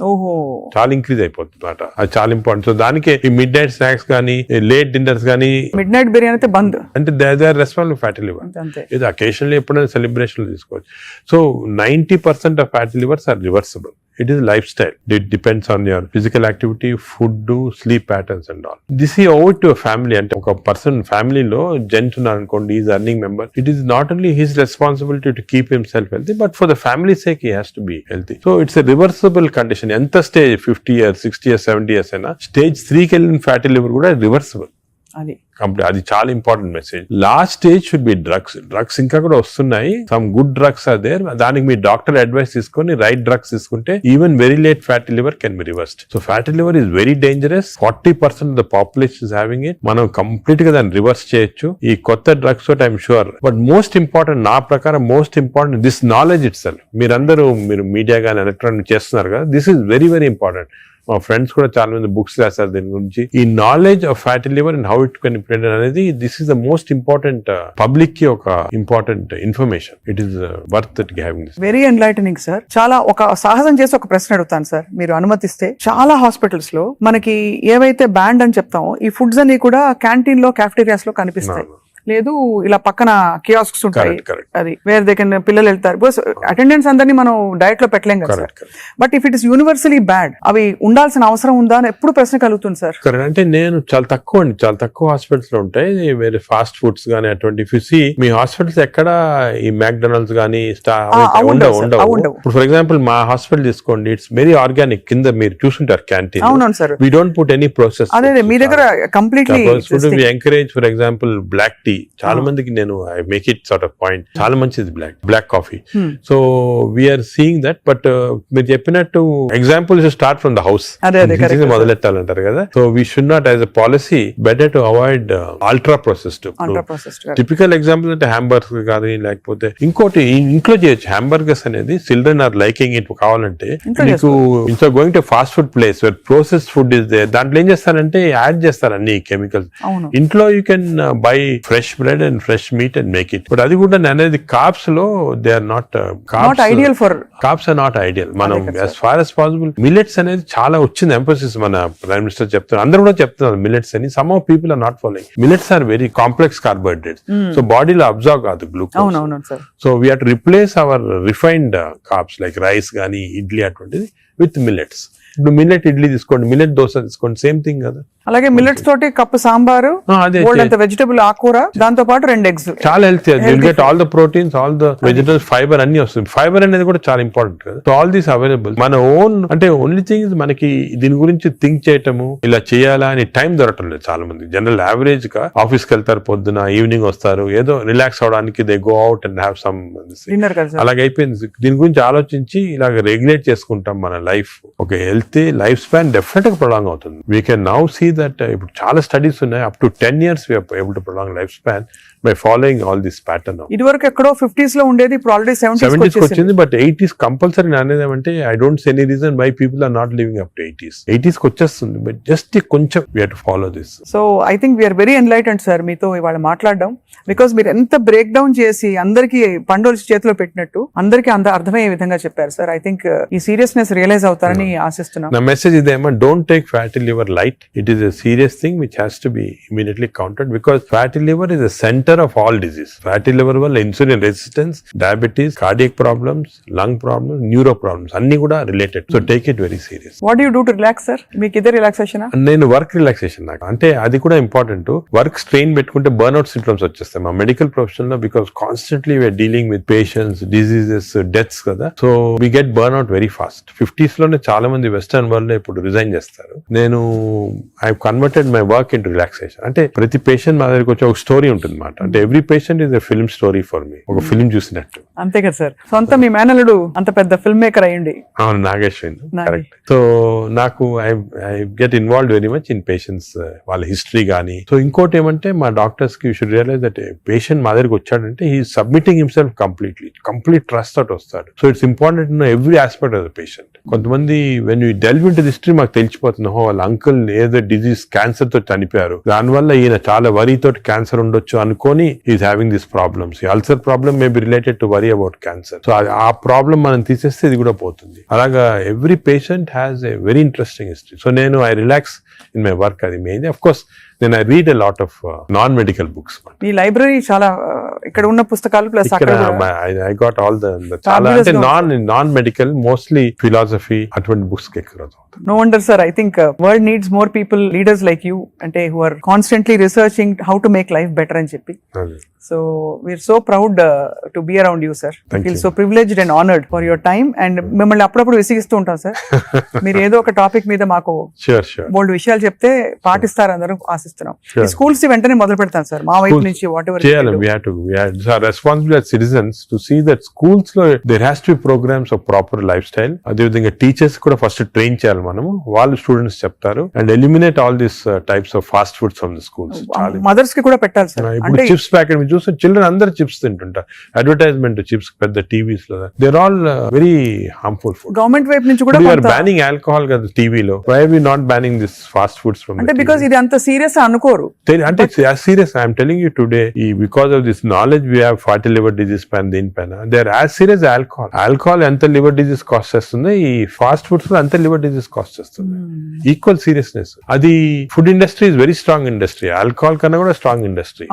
Speaker 3: చాలా ఇంక్రీజ్ అయిపోతుంది అన్నమాట. అది చాలా ఇంపార్టెంట్. సో దానికి ఈ మిడ్ నైట్ స్నాక్స్ కానీ, లేట్ డిన్నర్స్ కానీ,
Speaker 2: మిడ్ నైట్ బిర్యానీ అయితే బంద్,
Speaker 3: అంటే they are responsible fatty liver. ఇది అకేషనల్లీ ఎప్పుడైనా సెలబ్రేషన్ తీసుకోవచ్చు. So 90% of fatty livers are reversible. It is lifestyle. It depends on your physical activity, food, sleep patterns and all. This is over to a family. And a person family lo gentunar ankondi is earning member. It is not only his responsibility to keep himself healthy, but for the family's sake he has to be healthy. So it's a reversible condition. Enta stage 50 years, 60 years, 70 years aina stage 3 ki ellin fatty liver kuda reversible. అది చాలా important message. Last stage should be drugs ఇంకా కూడా వస్తున్నాయి. Some good drugs are there. దానికి మీ doctor advice తీసుకొని right drugs తీసుకుంటే even very late fatty liver can be reversed. So fatty liver is very dangerous. 40% of the population is having it. మనం complete గా దాన్ని రివర్స్ చేయొచ్చు ఈ కొత్త డ్రగ్స్ తోటి, I'm sure. But most important, నా ప్రకారం most important this knowledge it self. మీరు మీడియా గానీ ఎలక్ట్రానిక్ చేస్తున్నారు కదా, this is very very important. మా ఫ్రెండ్స్ కూడా చాలా మంది బుక్స్ రాశారు దీని గురించి. ఈ knowledge of fatty liver and how it can prevent అనేది, this is the most important public కి ఒక important information. It is worth it having this.
Speaker 2: Very enlightening sir. చాలా ఒక సాహసం చేసి ఒక ప్రశ్న అడుగుతాను సార్, మీరు అనుమతిస్తే. చాలా హాస్పిటల్స్ లో మనకి ఏవైతే బ్యాండ్ అని చెప్తామో ఈ ఫుడ్స్ అన్ని కూడా క్యాంటీన్ లో, క్యాఫ్టేరియాస్ లో కనిపిస్తాయి. లేదు ఇలా పక్కన కియాస్క్స్ ఉంటాయి,
Speaker 3: Correct, correct.
Speaker 2: అది వేర్ దే కెన్ పిల్లలు వెళ్తారు. బికాస్ అటెండెన్స్ అందరినీ మనం డయట్ లో పెట్టలేం కదా sir.
Speaker 3: Correct,
Speaker 2: but if it is universally bad, అవి ఉండాల్సిన అవసరం ఉందా అని ఎప్పుడు ప్రశ్న కలుగుతుంది సార్.
Speaker 3: కరెక్ట్. అంటే నేను చాలా తక్కువ హాస్పిటల్స్ లో ఉంటాయి వేరే ఫాస్ట్ ఫుడ్స్ గానీ అటువంటి ఫిసి. మీ హాస్పిటల్స్ ఎక్కడ ఈ మ్యాక్డొనాల్డ్స్ గానీ
Speaker 2: ఉండవు sir,
Speaker 3: ఉండవు.
Speaker 2: ఉండవు.
Speaker 3: ఇప్పుడు ఫర్ ఎగ్జాంపుల్ మా హాస్పిటల్ తీసుకోండి, ఇట్స్ వెరీ ఆర్గానిక్. కింద మీరు చూసుంటారు క్యాంటీన్,
Speaker 2: అవునవును sir.
Speaker 3: We don't put any process.
Speaker 2: అదే మీ దగ్గర completely
Speaker 3: we encourage. For example black tea, చాలా మందికి నేను I make it sort of point, చాలా మంచిది black coffee. So we are seeing that. But మీరు చెప్పినట్టు example start from the house మొదలెట్టాలంటారు కదా. So we should not as a policy better to avoid ultra processed. Typical example అంటే hamburger కానీ, లేకపోతే ఇంకోటి ఇంట్లో చేయొచ్చు. హ్యాంబర్గర్స్ అనేది చిల్డ్రన్ ఆర్ లైకింగ్ ఇట్. కావాలంటే మీకు ఇంట్లో going to fast food place where processed food is there, దాంట్లో ఏం చేస్తారంటే యాడ్ చేస్తారు అన్ని కెమికల్స్. ఇంట్లో you can buy fresh bread and fresh meat and make it. But అది కూడా అనేది కార్బ్స్ లో they are not
Speaker 2: ideal for
Speaker 3: carbs are not ideal. మనం as far as possible millets అనేది చాలా వచ్చింది ఎంఫోసిస్. మన ప్రైమ్ మినిస్టర్ చెప్తున్నారు, అందరూ కూడా చెప్తున్నారు మిల్లెట్స్ అని. Some of people are not following. Millets are very complex carbohydrates, so బాడీలో అబ్జర్వ్ కాదు glucose. So we have to replace our refined carbs like rice కానీ ఇడ్లీ అటువంటిది విత్ మిల్లెట్స్. ఇప్పుడు మిల్లెట్ ఇడ్లీ తీసుకోండి, మిల్లెట్ దోశ తీసుకోండి, సేమ్ థింగ్ కదా.
Speaker 2: అలాగే మిల్లెట్స్ తోటి కప్పు సాంబారు, వెజిటబుల్ ఆకుకూర, దాంతో పాటు 2 eggs, చాలా
Speaker 3: healthy. You'll get all the proteins, all the vegetables, fibre అన్ని వస్తుంది. ఫైబర్ అనేది కూడా చాలా ఇంపార్టెంట్ కదా. So all these available. మన ఓన్ అంటే ఓన్లీ థింగ్ మనకి దీని గురించి థింక్ చేయటము, ఇలా చేయాలా అని టైం దొరకటం లేదు చాలా మంది. జనరల్ యావరేజ్ గా ఆఫీస్ కి వెళ్తారు, పొద్దున ఈవినింగ్ వస్తారు, ఏదో రిలాక్స్ అవడానికి they go out and have some
Speaker 2: dinner కదా.
Speaker 3: అలాగే అయిపోయింది. దీని గురించి ఆలోచించి ఇలాగ రెగ్యులేట్ చేసుకుంటాం మన లైఫ్. ఒక హెల్తీ లైఫ్ స్పాన్ డెఫినెట్ గా ప్రొలాంగ్ అవుతుంది. We can now see that ఇప్పుడు చాలా స్టడీస్ ఉన్నాయి, up to 10 years we are able to prolong lifespan by following all this pattern.
Speaker 2: ఇది వరకు ఎక్కడో 50s లో ఉండేది, ఇప్పుడు ఆల్రెడీ 70s
Speaker 3: వచ్చింది. బట్ 80s కంపల్సరీ అనేది అంటే I don't see any reason why people are not living up to 80s కి వచ్చేస్తుంది. బట్ జస్ట్ కొంచెం we have to follow this.
Speaker 2: So I think we're very enlightened sir మీతో ఇవాళ మాట్లాడడం. Because మీరు ఎంత బ్రేక్ డౌన్ చేసి అందరికి పండుగ చేతిలో పెట్టినట్టు అందరికి అర్థమయ్యే విధంగా చెప్పారు సార్. ఐ థింక్ ఈ సీరియస్నెస్ రియలైజ్ అవుతారని ఆశిస్తున్నాం.
Speaker 3: నా మెసేజ్ ఇదేమో, don't take fatty liver light. It is a serious thing which has to be immediately countered, because fatty liver is a center of all disease. Fatty liver వల్ల insulin resistance, diabetes, cardiac problems, lung problems, neuro problems అన్ని కూడా related. So take it very serious.
Speaker 2: What do you do to relax sir? మీకు ఇదే relaxation?
Speaker 3: నేను work relaxation నాకు అంటే అది కూడా ఇంపార్టెంట్. వర్క్ స్ట్రెయిన్ పెట్టుకుంటే బర్న్అవుట్ సింప్టమ్స్ వచ్చేస్తాయి మా మెడికల్ ప్రొఫెషన్ లో. Because constantly we are dealing with patients, diseases, deaths కదా. So we get burnout very fast. 50s లోనే చాలా మంది వెస్టర్న్ వరల్డ్ లో ఇప్పుడు రిజైన్ చేస్తారు. నేను I converted my work in relaxation. అంటే ప్రతి పేషెంట్ మా దగ్గరికి వచ్చి ఒక స్టోరీ ఉంటుంది అన్నమాట. అంటే every patient is a film story for me. ఒక ఫిల్మ్ చూసినట్టు.
Speaker 2: అంతే కదా సార్. సొంత మీ మేనల్లుడు అంత పెద్ద ఫిల్మ్ మేకర్ అయ్యండి.
Speaker 3: అవును, నాగేశ్వరి. కరెక్ట్. సో నాకు I get involve very much in patients, వాళ్ళ హిస్టరీ కానీ. సో ఇంకోటి ఏమంటే మా డాక్టర్స్ కి you should realize that patient మా దగ్గరికి వచ్చాడంటే he submitting himself complete trust తోటి వస్తాడు. So it's important to know every aspect of the patient. కొంతమంది when you delve into the history మాకు తెలిసిపోతుంది, వాళ్ళ అంకుల్ ఏదో డిజీజ్ క్యాన్సర్ తో చనిపోయారు, దానివల్ల ఈయన చాలా వరీ తోటి క్యాన్సర్ ఉండొచ్చు అనుకొని is having this problems. Ulcer problem may be related to worry about cancer. So ఆ ప్రాబ్లమ్ మనం తీసేస్తే ఇది కూడా పోతుంది. అలాగా every patient has a very interesting history. So నేను I relax in my work. అది మెయిన్. అఫ్ కోర్స్ నేను I read a lot of non medical books.
Speaker 2: ఈ లైబ్రరీ చాలా ఇక్కడ ఉన్న పుస్తకాలు plus
Speaker 3: I got all the చాలా అంటే నాన్ మెడికల్, మోస్ట్లీ ఫిలాసఫీ అటువంటి బుక్స్ ఎక్కువ.
Speaker 2: No wonder sir, I think world needs more people, leaders like you, ante who are constantly researching how to make life better అని చెప్పి. So we're so proud to be around you sir. I feel so privileged and honored for your time. And మిమ్మల్ని అప్పుడప్పుడు విసిగిస్తూ ఉంటాం sir. మీరు ఏదో ఒక topic మీద మాకు బోల్డ్ విషయాలు చెప్తే పాటిస్తారు అందరూ ఆశిస్తున్నాం. ఈ స్కూల్స్ వెంటనే మొదలు పెడతాం సార్ మా వైపు నుంచి. What ever
Speaker 3: we are responsible as citizens to see that schools లో there has to be programs of proper lifestyle. అదే విధంగా టీచర్స్ కూడా ఫస్ట్ ట్రైన్ చేయాలి మనము. వాళ్ళు స్టూడెంట్స్ చెప్తారు and eliminate all this types of fast foods from the schools.
Speaker 2: Mothers కి కూడా పెట్టాలి సార్.
Speaker 3: ఇప్పుడు చిప్స్ ప్యాకెట్ మీరు చూస్తే చిల్డ్రన్ అందరూ చిప్స్ తింటుంటారు. అడ్వర్టైజ్మెంట్ చిప్స్ పెద్ద టీవీస్ లో, they are all very harmful food.
Speaker 2: Government వైపు నుంచి కూడా
Speaker 3: బ్యానింగ్ ఆల్కహాల్ కదా టీవీలో. Why are we not banning this fast foods from?
Speaker 2: అంటే బికాజ్ ఇది అంత సీరియస్ సీరియస్ అనుకోరు.
Speaker 3: అంటే serious I'm telling you today ఈ because of this knowledge we have fatty liver disease పైన దీనిపైన they are as serious alcohol ఎంత liver disease cost చేస్తుంది, ఈ ఫాస్ట్ ఫుడ్స్ లో అంత లివర్ డిజీస్ కాస్ట్ చేస్తుంది. Equal seriousness. అది food industry is very strong industry, alcohol కన్నా కూడా strong industry.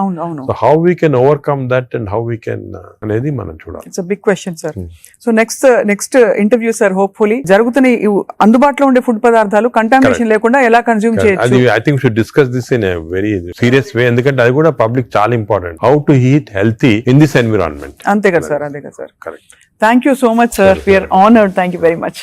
Speaker 3: So how we can overcome that and how we can అనేది మనం చూడాలి.
Speaker 2: It's big question sir. So next interview sir, hopefully జరుగుతున్న ఈ అందుబాటులో ఉండే ఫుడ్ పదార్థాలు కంటామినేషన్ లేకుండా ఎలా కన్జ్యూమ్ చేయొచ్చు.
Speaker 3: అది I think should discuss this in a very serious way, ఎందుకంటే అది కూడా పబ్లిక్ చాలా important. How to eat healthy in this environment.
Speaker 2: అంతే కదా సార్, అంతే కదా sir.
Speaker 3: Correct.
Speaker 2: Thank you so much sir, we're honoured. Thank you very much.